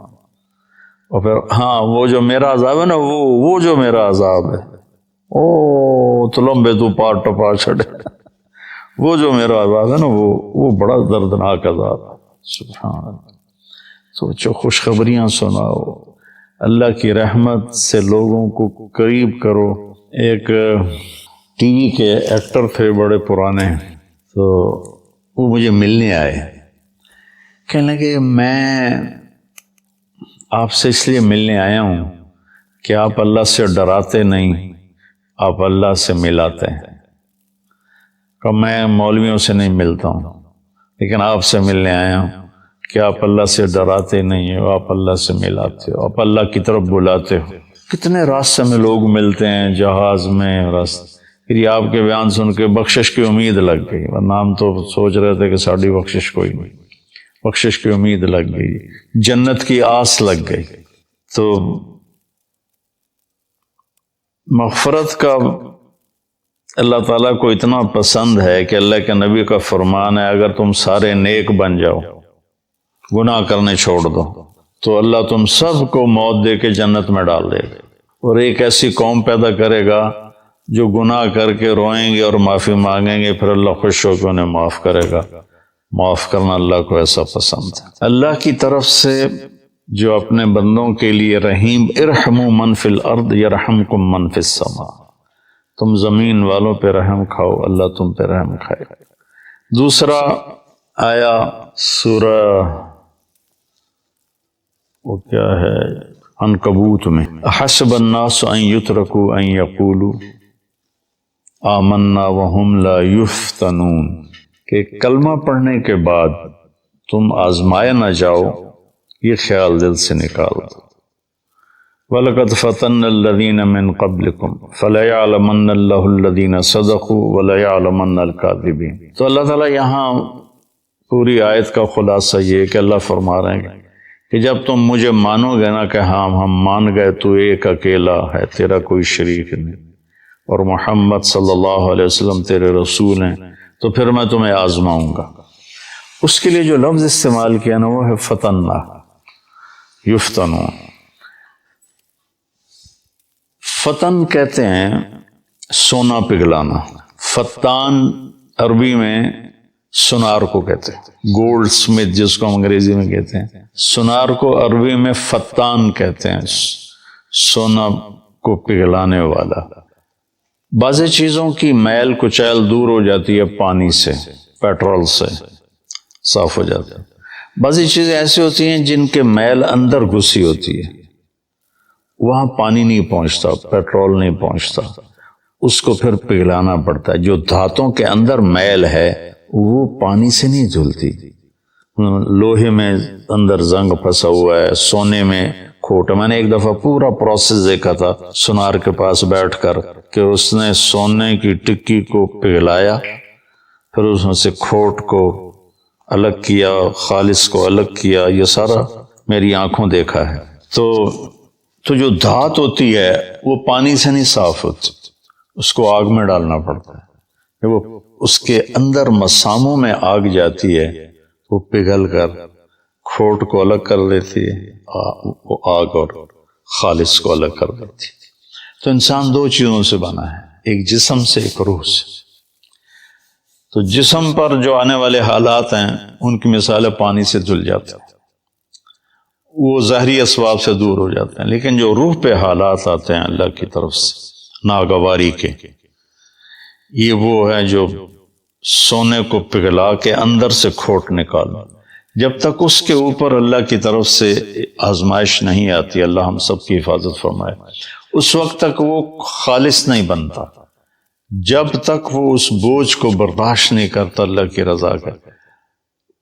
اور پھر ہاں وہ جو میرا عذاب ہے نا, وہ جو میرا عذاب ہے, او تو لمبے تو پار ٹپا چھڑے, وہ جو میرا عذاب ہے نا وہ بڑا دردناک عذاب ہے. سبحان اللہ. سوچو, خوشخبریاں سناؤ, اللہ کی رحمت سے لوگوں کو قریب کرو. ایک ٹی وی کے ایکٹر تھے بڑے پرانے, تو وہ مجھے ملنے آئے. کہنے لگے میں آپ سے اس لیے ملنے آیا ہوں کہ آپ اللہ سے ڈراتے نہیں, آپ اللہ سے ملاتے ہیں. کہ میں مولویوں سے نہیں ملتا ہوں, لیکن آپ سے ملنے آیا ہوں کہ آپ اللہ سے ڈراتے نہیں ہو, آپ اللہ سے ملاتے ہو, آپ اللہ کی طرف بلاتے ہو. کتنے راستے میں لوگ ملتے ہیں, جہاز میں راستے. پھر یہ آپ کے بیان سن کے بخشش کی امید لگ گئی, ورنہ ہم تو سوچ رہے تھے کہ ساڑھی بخشش کوئی نہیں. بخشش کی امید لگ گئی, جنت کی آس لگ گئی. تو مغفرت کا اللہ تعالیٰ کو اتنا پسند ہے کہ اللہ کے نبی کا فرمان ہے, اگر تم سارے نیک بن جاؤ, گناہ کرنے چھوڑ دو, تو اللہ تم سب کو موت دے کے جنت میں ڈال دے گا. اور ایک ایسی قوم پیدا کرے گا جو گناہ کر کے روئیں گے اور معافی مانگیں گے, پھر اللہ خوش ہو کے انہیں معاف کرے گا. معاف کرنا اللہ کو ایسا پسند ہے. اللہ کی طرف سے جو اپنے بندوں کے لیے رحیم, ارحموا من فی الارض یرحمکم من فی السماء, تم زمین والوں پہ رحم کھاؤ, اللہ تم پہ رحم کھائے. دوسرا آیا سورہ وہ کیا ہے عنکبوت میں, حسب الناس ان یترکوا ان یقولوا آمنا وہم لا یفتنون, کہ کلمہ پڑھنے کے بعد تم آزمائے نہ جاؤ, یہ خیال دل سے نکال دو. وَلَقَدْ فَتَنَّ الَّذِينَ مِن قَبْلِكُمْ فَلَيَعْلَمَنَّ اللَّهُ الَّذِينَ صَدَقُوا وَلَيَعْلَمَنَّ الْكَاذِبِينَ. تو اللہ تعالیٰ یہاں پوری آیت کا خلاصہ یہ کہ اللہ فرما رہے ہیں کہ جب تم مجھے مانو گے نا کہ ہاں ہم مان گئے تو ایک اکیلا ہے, تیرا کوئی شریک نہیں, اور محمد صلی اللہ علیہ وسلم تیرے رسول ہیں, تو پھر میں تمہیں آزماؤں گا. اس کے لیے جو لفظ استعمال کیا نا وہ ہے فتنہ, یفتنون. فتن کہتے ہیں سونا پگھلانا. فتان عربی میں سنار کو کہتے ہیں, گولڈ سمتھ جس کو ہم انگریزی میں کہتے ہیں, سنار کو عربی میں فتان کہتے ہیں, سونا کو پگھلانے والا. بعض چیزوں کی میل کچیل دور ہو جاتی ہے پانی سے, پیٹرول سے صاف ہو جاتا ہے. بعض چیزیں ایسی ہوتی ہیں جن کے میل اندر گھسی ہوتی ہے, وہاں پانی نہیں پہنچتا, پیٹرول نہیں پہنچتا, اس کو پھر پگھلانا پڑتا ہے. جو دھاتوں کے اندر میل ہے وہ پانی سے نہیں دھلتی. لوہے میں اندر زنگ پھنسا ہوا ہے, سونے میں کھوٹ. میں نے ایک دفعہ پورا پروسیس دیکھا تھا سنار کے پاس بیٹھ کر کہ اس نے سونے کی ٹکی کو پگھلایا, پھر اس میں سے کھوٹ کو الگ کیا, خالص کو الگ کیا. یہ سارا میری آنکھوں دیکھا ہے. تو جو دھات ہوتی ہے وہ پانی سے نہیں صاف ہوتی, اس کو آگ میں ڈالنا پڑتا ہے. وہ اس کے اندر مساموں میں آگ جاتی ہے, وہ پگھل کر کھوٹ کو الگ کر دیتی ہے, وہ آگ اور خالص کو الگ کر دیتی ہے. تو انسان دو چیزوں سے بنا ہے, ایک جسم سے, ایک روح سے. تو جسم پر جو آنے والے حالات ہیں ان کی مثال پانی سے دھل جاتے ہیں, وہ ظاہری اسباب سے دور ہو جاتے ہیں. لیکن جو روح پہ حالات آتے ہیں اللہ کی طرف سے ناگواری کے, یہ وہ ہے جو سونے کو پگھلا کے اندر سے کھوٹ نکالنا. جب تک اس کے اوپر اللہ کی طرف سے آزمائش نہیں آتی, اللہ ہم سب کی حفاظت فرمائے, اس وقت تک وہ خالص نہیں بنتا. جب تک وہ اس بوجھ کو برداشت نہیں کرتا اللہ کی رضا کا.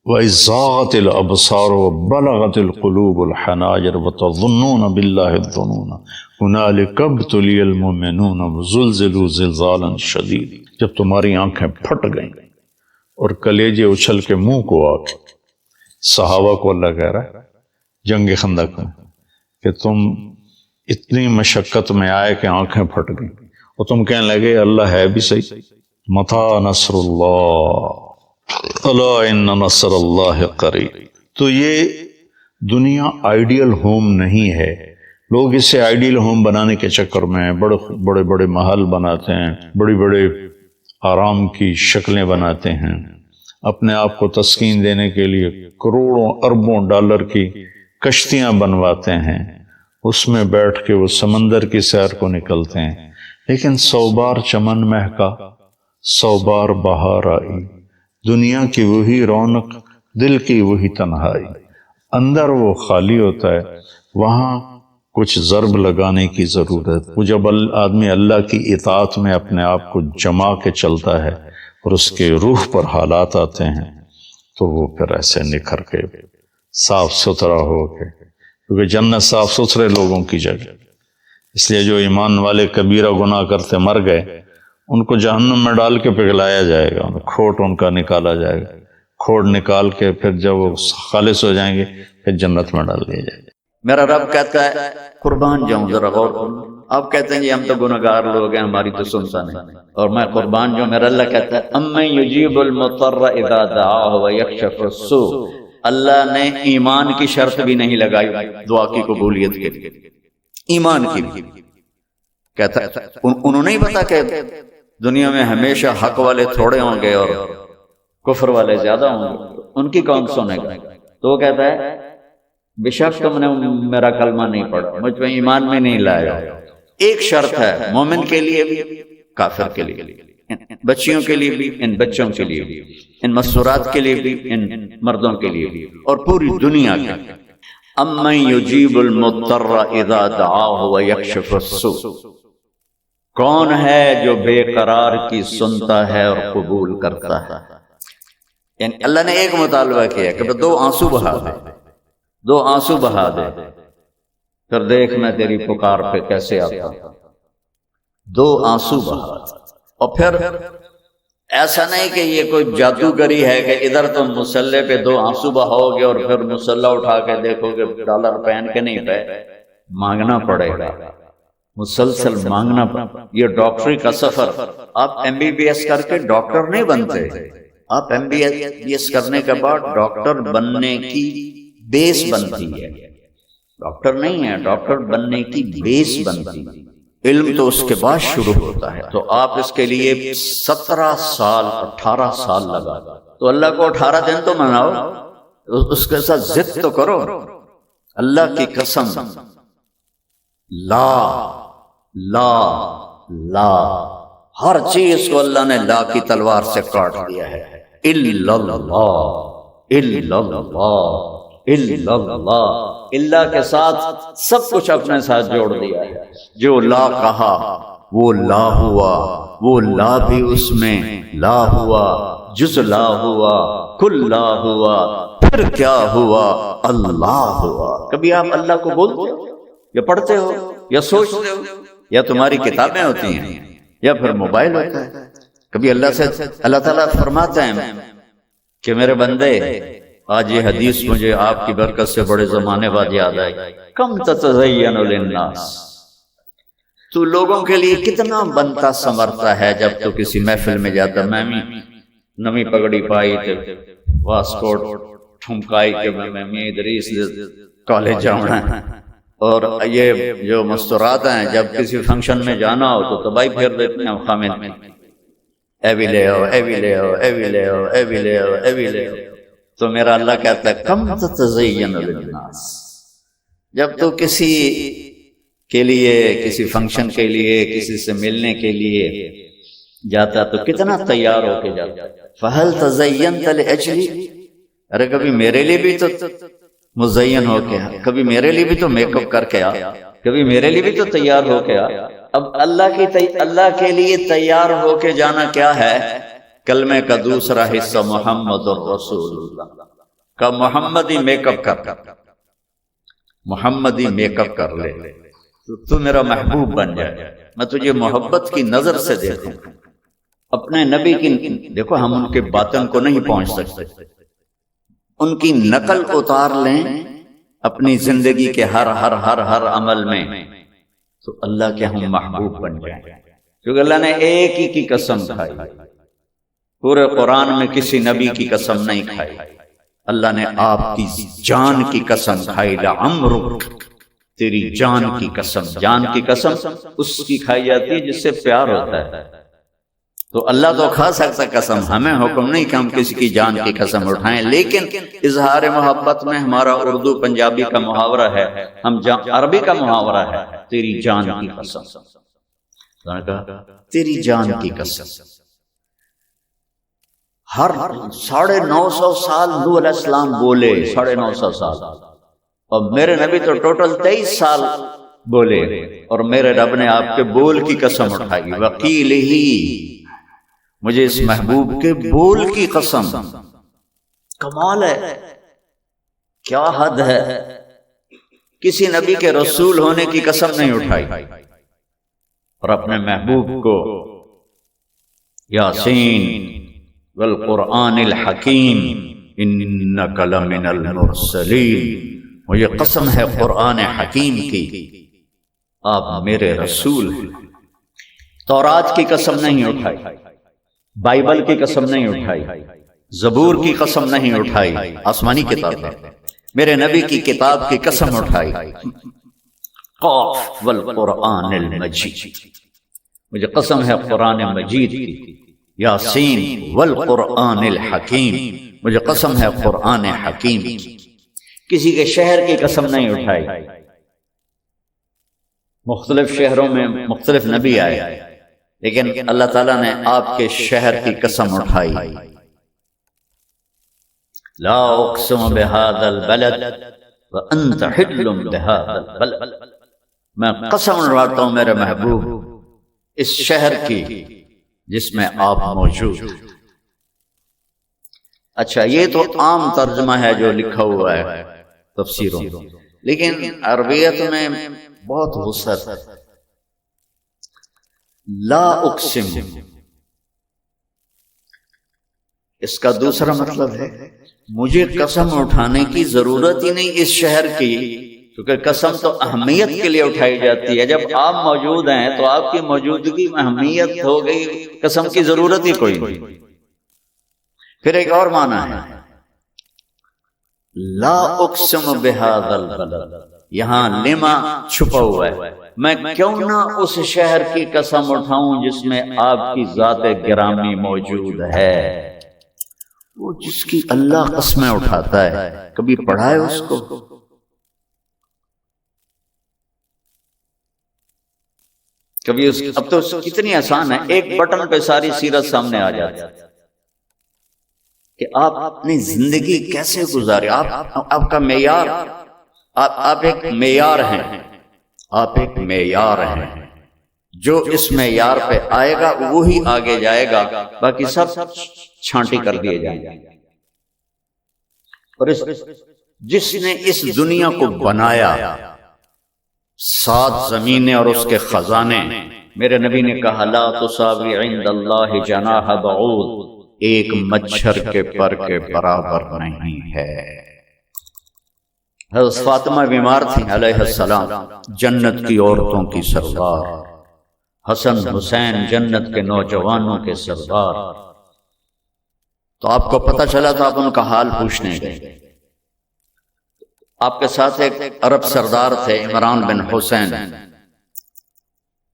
وَإِذَّاغَتِ الْأَبْصَارُ وَبَلَغَتِ الْقُلُوبُ الْحَنَاجِرَ وَتَظُنُّونَ بِاللَّهِ الظُّنُونَ هُنَالِكَ ابْتُلِيَ الْمُؤْمِنُونَ وَزُلْزِلُوا زِلْزَالًا شَدِيدًا. جب تمہاری آنکھیں پھٹ گئیں اور کلیجے اچھل کے منہ کو آ کے، صحابہ کو اللہ کہہ رہا ہے جنگ خندق میں کہ تم اتنی مشقت میں آئے کہ آنکھیں پھٹ گئیں اور تم کہنے لگے اللہ ہے بھی صحیح. متی نصر اللہ الا ان نصر اللہ قریب. تو یہ دنیا آئیڈیل ہوم نہیں ہے. لوگ اسے آئیڈیل ہوم بنانے کے چکر میں بڑے بڑے محل بناتے ہیں، بڑی بڑے آرام کی شکلیں بناتے ہیں، اپنے آپ کو تسکین دینے کے لیے کروڑوں اربوں ڈالر کی کشتیاں بنواتے ہیں، اس میں بیٹھ کے وہ سمندر کی سیر کو نکلتے ہیں. لیکن 100 بار چمن مہکا 100 بار بہار آئی، دنیا کی وہی رونق، دل کی وہی تنہائی. اندر وہ خالی ہوتا ہے، وہاں کچھ ضرب لگانے کی ضرورت. وہ جب آدمی اللہ کی اطاعت میں اپنے آپ کو جما کے چلتا ہے اور اس کے روح پر حالات آتے ہیں تو وہ پھر ایسے نکھر کے صاف ستھرا ہو کے، کیونکہ جنت صاف ستھرے لوگوں کی جگہ. اس لیے جو ایمان والے کبیرہ گناہ کرتے مر گئے ان کو جہنم میں ڈال کے پگھلایا جائے گا، کھوٹ ان کا نکالا جائے گا. کھوٹ نکال کے پھر جب وہ خالص ہو جائیں گے پھر جنت میں ڈال دیا جائے گا. میرا رب کہتا ہے قربان جاؤں، ذرا غور کرو. آپ کہتے ہیں جی ہم تو گناہگار لوگ ہیں، ہماری تو سنتا نہیں، اور میں قربان جاؤں، میرا اللہ کہتا ہے امن یجیب المضطر اذا دعاہ ویکشف السوء. اللہ نے ایمان کی شرط بھی نہیں لگائی دعا کی قبولیت کے لیے، ایمان کی بھی. کہتا ہے انہوں نہیں پتا کہ دنیا میں ہمیشہ حق والے تھوڑے ہوں گے اور کفر والے زیادہ ہوں گے، ان کی کون سنے گا؟ تو وہ کہتا ہے بے شک تم نے میرا کلمہ نہیں پڑھا، مجھ پہ ایمان میں نہیں لایا. ایک شرط ہے مومن کے لیے بھی کافر کے لیے، بچیوں کے لیے بھی، ان بچوں کے لیے بھی، ان مستورات کے لیے بھی، ان مردوں کے لیے بھی، اور پوری دنیا کے لیے. امن یجیب المضطر اذا دعاہ ویکشف السوء. کون ہے جو بے قرار کی سنتا ہے اور قبول کرتا ہے؟ یعنی اللہ نے ایک مطالبہ کیا کہ 2 آنسو بہا دے، 2 آنسو بہا دے، پھر دیکھ میں تیری پکار پہ کیسے آتا. 2 آنسو بہا دے. اور پھر ایسا نہیں کہ یہ کوئی جادوگری ہے کہ ادھر تم مسلح پہ 2 آنسو بہاؤ گے اور پھر مسلح اٹھا کے دیکھو گے ڈالر پہن کے نہیں پہ، مانگنا پڑے گا، مسلسل مانگنا پڑے. یہ ڈاکٹری کا سفر، آپ MBBS کر کے ڈاکٹر نہیں بنتے، آپ MBBS کرنے کے بعد ڈاکٹر بننے کی بیس بنتی ہے. ڈاکٹر نہیں ہے، ڈاکٹر بننے کی بیس بنتی ہے. علم تو اس کے بعد شروع ہوتا ہے. تو آپ اس کے لیے 17 سال 18 سال لگا. تو اللہ کو 18 دن تو مناؤ، اس کے ساتھ ضد تو کرو. اللہ کی قسم، لا لا لا، ہر چیز کو اللہ نے لا کی تلوار سے کاٹ دیا ہے. الا اللہ الا اللہ الا اللہ، اللہ کے ساتھ سب کچھ اپنے ساتھ جوڑ دیا ہے. جو لا کہا وہ لا ہوا، وہ لا بھی اس میں لا ہوا، جز لا ہوا، کل لا ہوا، پھر کیا ہوا؟ اللہ ہوا. کبھی آپ اللہ کو بولتے ہو یا پڑھتے ہو یا سوچتے ہو یا تمہاری کتابیں ہوتی ہیں یا پھر موبائل ہوتا ہے؟ کبھی اللہ سے اللہ تعالیٰ فرماتے ہیں کہ میرے بندے آج یہ حدیث مجھے آپ کی برکت سے بڑے زمانے بعد یاد آئی. کم تتزین للناس، تو لوگوں کے لیے کتنا بنتا سنورتا ہے. جب تو کسی محفل میں جاتا، میں نمی پگڑی پائی تھے، واسکوٹ ٹھمکائی کہ میں ادریس کالج جانا ہے، اور یہ جو مستورات ہیں جب کسی فنکشن میں جانا ہو تو تباہی پھیر دیتے ہیں خامن میں، اے بھی لے آؤ، اے بھی لے آؤ، اے بھی لے آؤ، اے بھی لے آؤ، اے بھی لے آؤ. تو میرا اللہ کہتا ہے کم تتزین للناس. جب تو کسی کے لیے، کسی فنکشن کے لیے، کسی سے ملنے کے لیے جاتا تو کتنا تیار ہو کے جاتا. فہل تزینت لاجلی، ارے کبھی میرے لیے بھی تو مزین ہو کے، کبھی میرے لیے بھی تو میک اپ کر کے آ. کبھی میرے لیے بھی تو تیار ہو کے آ۔ اب اللہ کے لیے تیار ہو کے جانا کیا ہے؟ کلمے کا دوسرا حصہ محمد الرسول اللہ کا محمدی میک اپ کر، محمدی میک اپ کر لے تو میرا محبوب بن جائے، میں تجھے محبت کی نظر سے دیکھوں۔ اپنے نبی کی دیکھو، ہم ان کے باطن کو نہیں پہنچ سکتے، ان کی نقل اتار لیں اپنی زندگی کے ہر عمل میں تو اللہ کے ہم محبوب بن جائیں، کیونکہ اللہ نے ایک ہی کی قسم کھائی، پورے قرآن میں کسی نبی کی قسم نہیں کھائی، اللہ نے آپ کی جان کی قسم کھائی، لعمرک، تیری جان کی قسم۔ جان کی قسم اس کی کھائی جاتی ہے جس سے پیار ہوتا ہے، تو اللہ تو کھا سکتا قسم، ہمیں حکم نہیں کہ ہم کسی کی جان کی قسم اٹھائیں، لیکن اظہار محبت میں ہمارا اردو پنجابی کا محاورہ ہے، ہم عربی کا محاورہ ہے، تیری جان کی قسم، تیری جان کی قسم۔ ہر 950 سال نوح علیہ السلام بولے، 950 سال، اور میرے نبی تو ٹوٹل 23 سال بولے، اور میرے رب نے آپ کے بول کی قسم اٹھائی، وقیل ہی، مجھے اس محبوب کے بول کی قسم۔ کمال ہے، کیا حد ہے، کسی نبی کے رسول ہونے کی قسم نہیں اٹھائی، اور اپنے محبوب کو یاسین والقرآن الحکیم انک لمن المرسلین، مجھے قسم ہے قرآن حکیم کی، آپ میرے رسول ہیں۔ تورات کی قسم نہیں اٹھائی، بائبل کی قسم نہیں اٹھائی، زبور کی قسم نہیں اٹھائی، آسمانی کتاب ہے، میرے نبی کی کتاب کی قسم اٹھائی، قاف والقرآن المجید، مجھے قسم ہے قرآن مجید کی، یاسین والقرآن الحکیم، مجھے قسم ہے قرآن حکیم کی۔ کسی کے شہر کی قسم نہیں اٹھائی، مختلف شہروں میں مختلف نبی آئے، لیکن اللہ تعالیٰ نے آپ کے شہر کی قسم اٹھائی، لا اقسم بهذا البلد وانت حل بهذا البلد، میں قسم اٹھاتا ہوں میرے محبوب اس شہر کی جس میں آپ موجود۔ اچھا، یہ تو عام ترجمہ ہے جو لکھا ہوا ہے تفسیروں، لیکن عربیت میں بہت وسعت ہے۔ لا اقسم، اس کا دوسرا مطلب ہے مجھے قسم اٹھانے کی ضرورت ہی نہیں اس شہر کی، کیونکہ قسم تو اہمیت کے لیے اٹھائی جاتی ہے، جب آپ موجود ہیں تو آپ کی موجودگی میں اہمیت ہو گئی، قسم کی ضرورت ہی کوئی نہیں۔ پھر ایک اور معنی ہے لا اقسم بہذا البلد، یہاں لما چھپا ہوا ہے، میں کیوں نہ اس شہر کی قسم اٹھاؤں جس میں آپ کی ذات گرامی موجود ہے۔ وہ جس کی اللہ قسمیں اٹھاتا ہے، کبھی پڑھا ہے اس کو؟ کبھی اب تو کتنی آسان ہے، ایک بٹن پہ ساری سیرت سامنے آ جاتی ہے کہ آپ اپنی زندگی کیسے گزارے، آپ کا معیار، آپ ایک معیار ہیں، آپ ایک معیار ہیں، جو اس معیار پہ آئے گا وہی آگے جائے گا، باقی سب چھانٹی کر دیے جائیں گے۔ اور جس نے اس دنیا کو بنایا، 7 زمینیں اور اس کے خزانے، میرے نبی نے کہا لا تساوی عند اللہ جناح بعوض، ایک مچھر کے پر کے برابر نہیں ہے۔ حضرت فاطمہ بیمار تھی علیہ السلام، جنت کی عورتوں کی سردار، حسن حسین جنت کے نوجوانوں کے سردار، تو آپ کو پتہ چلا تو آپ ان کا حال پوچھنے گئے۔ آپ کے ساتھ ایک عرب سردار تھے عمران بن حسین،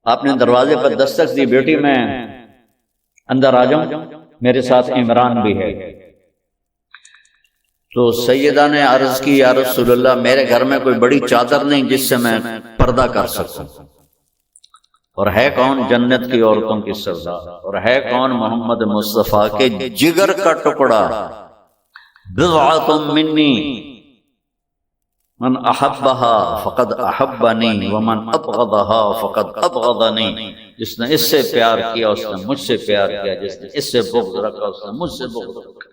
آپ نے دروازے پر دستک دی، بیٹی میں اندر آ جاؤں، میرے ساتھ عمران بھی ہے۔ تو سیدہ نے عرض کی یا رسول اللہ، میرے گھر میں کوئی بڑی چادر نہیں جس سے میں پردہ کر سکوں، اور ہے کون؟ جنت کی عورتوں کی سردار، اور ہے کون؟ محمد مصطفیٰ کے جگر کا ٹکڑا، بضعۃ منی، من احبها فقد احبنی ومن ابغضها فقد ابغضنی، جس نے اس سے پیار کیا اس نے مجھ سے پیار کیا، جس نے اس سے بغض رکھا اس نے مجھ سے بغض رکھا۔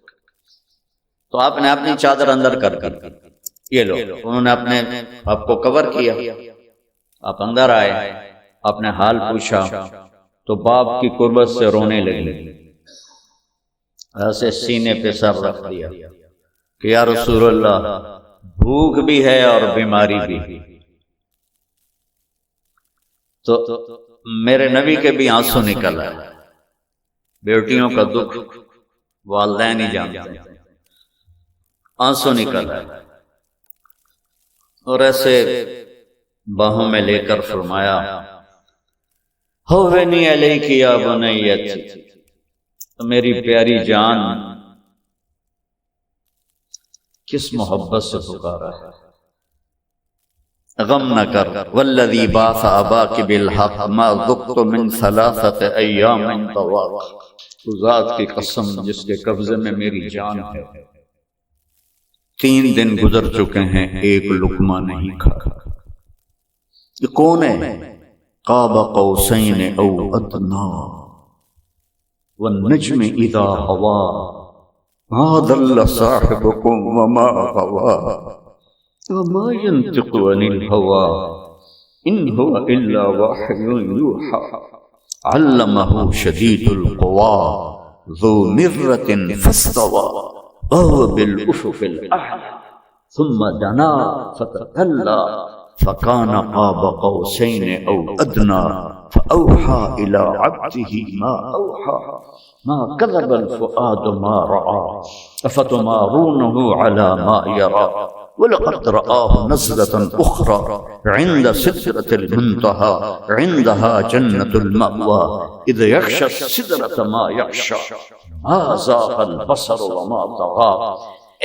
تو آپ نے اپنی چادر اندر کر دی، یہ لو، انہوں نے اپنے آپ کو کور کیا، آپ اندر آئے، آپ نے حال پوچھا تو باپ کی قربت سے رونے لگی، ایسے سینے پہ سر رکھ دیا کہ یا رسول اللہ بھوک بھی ہے اور بیماری بھی، تو میرے نبی کے بھی آنسو نکل آئے۔ بیٹیوں کا دکھ والدین ہی جانتے ہیں، آنسو نکل آئے اور ایسے باہوں میں لے کر فرمایا ہوینی علیک یا بنیت، میری پیاری جان کس محبت سے پکارا ہے، غم نہ کر، والذی بعث اباک بالحق ما ذقت من ثلاثة ایام طواق، ذات کی قسم جس کے قبضے میں میری جان ہے، 3 دن گزر چکے ہیں ایک لقمہ نہیں کھایا۔ یہ کون ہے؟ قاب قوسین او ادنا والنجم اذا ہوا ما ضل صاحبكم وما غوا وما ينطق عن الهوى ان هو الا وحي يوحى علمه شديد القوى ذو مرة فاستوى وهو بالأفق الأعلى ثم دنا فتدلى فكان قاب قوسين أو أدنى فأوحى إلى عبده ما أوحى ما كذب الفؤاد ما رأى أفتمارونه على ما يرى ولقد رآه نزلة أخرى عند سدرة المنتهى عندها جنة المأوى إذ يغشى السدرة ما يغشى ما زاغ البصر وما طغى۔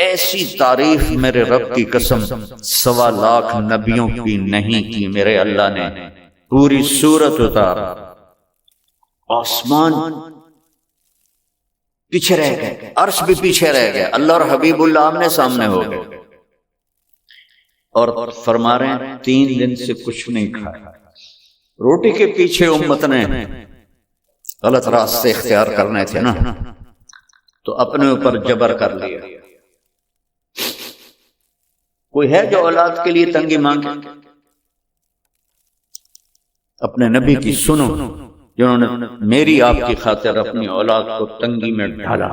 ایسی تعریف میرے رب کی قسم 1.25 لاکھ نبیوں کی نہیں کی میرے اللہ نے۔ پوری سورت اتار، آسمان پیچھے رہ گئے، عرش بھی پیچھے رہ گئے، اللہ اور حبیب اللہ آمنے سامنے ہو گئے اور فرما رہے ہیں 3 دن سے کچھ نہیں کھایا۔ روٹی کے پیچھے امت نے غلط راستے اختیار کرنے تھے نا، تو اپنے اوپر جبر کر لیا۔ کوئی ہے جو اولاد کے لیے تنگی مانگے؟ اپنے نبی کی سنو جنہوں نے میری آپ کی خاطر اپنی اولاد کو تنگی میں ڈالا۔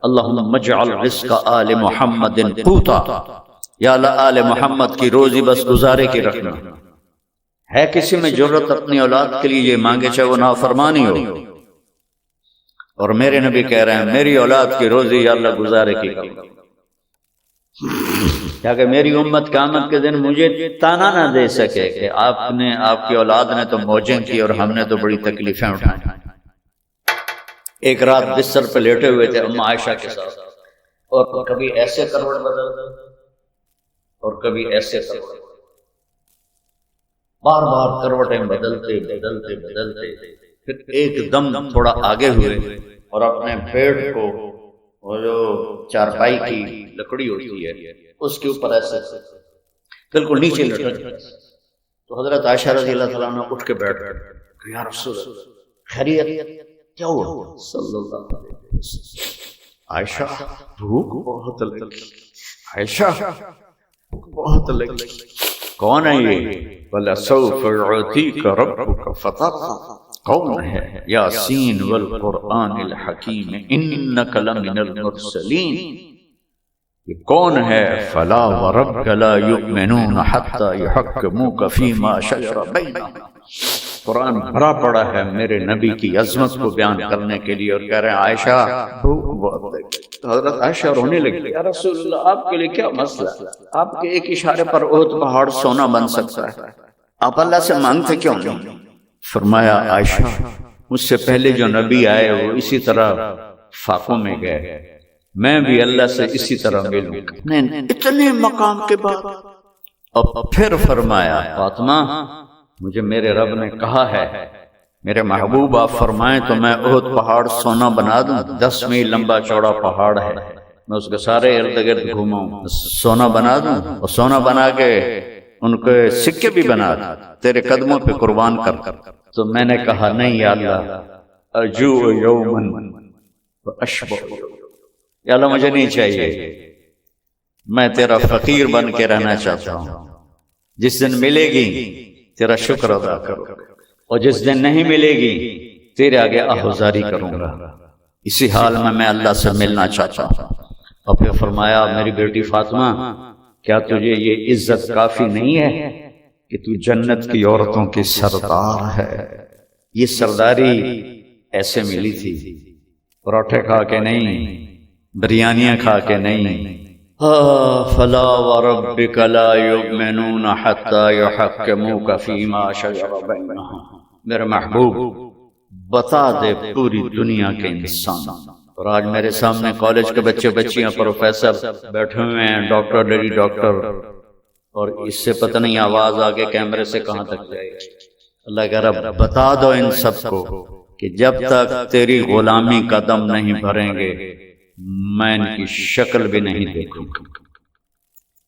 اللہم اجعل رزق آل محمد قوتا، یا اللہ آل محمد کی روزی بس گزارے کی رکھنا۔ ہے کسی میں جرت اپنی اولاد کے لیے یہ مانگے چاہے وہ نافرمانی ہو؟ اور میرے نبی کہہ رہے ہیں میری اولاد کی روزی یا اللہ گزارے کی رکھنا، تاکہ میری امت قیامت کے دن مجھے تانا نہ دے سکے کہ آپ نے، آپ کی اولاد نے تو موجیں کی اور ہم نے تو بڑی تکلیفیں اٹھائیں۔ ایک رات بستر پہ لیٹے ہوئے تھے ام عائشہ کے ساتھ، اور کبھی ایسے کروٹ بدلتے اور کبھی ایسے کروٹ، بار بار کروٹیں بدلتے بدلتے بدلتے، پھر ایک دم تھوڑا آگے ہوئے اور اپنے پیٹ کو، وہ جو چارپائی کی لکڑی ہوتی ہے اس کے اوپر ایسے بالکل نیچے لٹک گئے۔ تو حضرت عائشہ رضی اللہ تعالیٰ عنہ اٹھ کے بیٹھ گئے، یا رسول اللہ خیریت کیا ہوا؟ صلی اللہ علیہ وسلم عائشہ بھوک بہت لگی، عائشہ بھوک بہت لگی۔ کون ہے یہ؟ وَلَسَوْفَ يُعْطِيكَ رَبُّكَ فَتَرْضَىٰ، کون ہے؟ یاسین والقرآن الحکیم انک لمن المرسلین، یہ کون ہے؟ فلا وربک لا یؤمنون حتی یحکموک فیما شجر بینہم۔ قرآن بھرا پڑا ہے میرے نبی کی عظمت کو بیان کرنے کے لیے، اور کہہ رہے ہیں عائشہ حضرت عائشہ رونے لگی، یا رسول اللہ آپ کے لیے کیا مسئلہ ہے؟ آپ کے ایک اشارے پر احد پہاڑ سونا بن سکتا ہے، آپ اللہ سے مانگتے کیوں نہیں؟ فرمایا عائشہ مجھ سے پہلے جو نبی آئے وہ اسی طرح فاقوں میں گئے، میں بھی اللہ سے اسی طرح ملوں گا۔ اتنے مقام کے بعد اور پھر فرمایا فاطمہ مجھے میرے رب نے کہا ہے میرے محبوب آپ فرمائیں تو میں احد پہاڑ سونا بنا دوں، 10 میل لمبا چوڑا پہاڑ ہے، میں اس کے سارے ارد گرد گھوما ہوں، سونا بنا دوں اور سونا بنا کے ان کے سکے بھی بنا دوں، تیرے قدموں پہ قربان کر کر۔ تو میں نے کہا نہیں یا اللہ، ارجو یومن واشبع، یا اللہ مجھے نہیں چاہیے، میں تیرا فقیر بن کے رہنا چاہتا ہوں، جس دن ملے گی تیرا شکر ادا کرو، اور جس دن نہیں ملے گی تیرے آگے آہوزاری کروں گا۔ اسی حال میں اللہ سے ملنا چاہتا ہوں۔ اور پھر فرمایا میری بیٹی فاطمہ، کیا تجھے یہ عزت کافی نہیں ہے کہ تو جنت کی عورتوں کی سردار ہے؟ یہ سرداری ایسے ملی تھی، پروٹھے کھا کے نہیں، بریانیاں کھا کے نہیں۔ فلا وربک لا یؤمنون حتی یحکموک فیما شجر بینہم، میرے محبوب بتا دے پوری دنیا کے انسان۔ اور آج میرے سامنے کالج کے بچے بچیاں پروفیسر بیٹھے ہوئے ہیں، ڈاکٹر لیڈی ڈاکٹر، اور اس سے پتہ نہیں آواز آگے کیمرے سے کہاں تک جائے گی۔ اللہ کہہ رہا بتا دو ان سب کو کہ جب تک تیری غلامی قدم نہیں بھریں گے میں ان کی شکل بھی نہیں دیکھوں گا،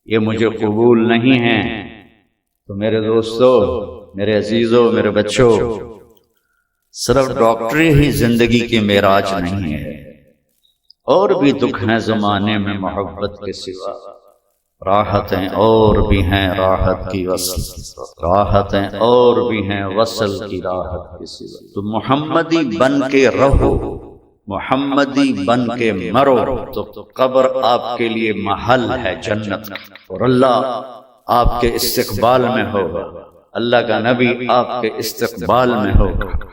یہ مجھے قبول نہیں ہے۔ تو میرے دوستو، میرے عزیزو، میرے بچوں، صرف ڈاکٹری ہی زندگی کی معراج نہیں ہے، اور بھی دکھ ہیں زمانے میں محبت کے سوا، راحتیں اور بھی ہیں راحت کی وصل، راحتیں اور بھی ہیں وصل کی راحت کے سوا۔ تو محمدی بن کے رہو، محمدی بن کے مرو، تو قبر آپ کے لیے محل ہے جنت، اور اللہ آپ کے استقبال میں ہوگا، اللہ کا نبی آپ کے استقبال میں ہوگا۔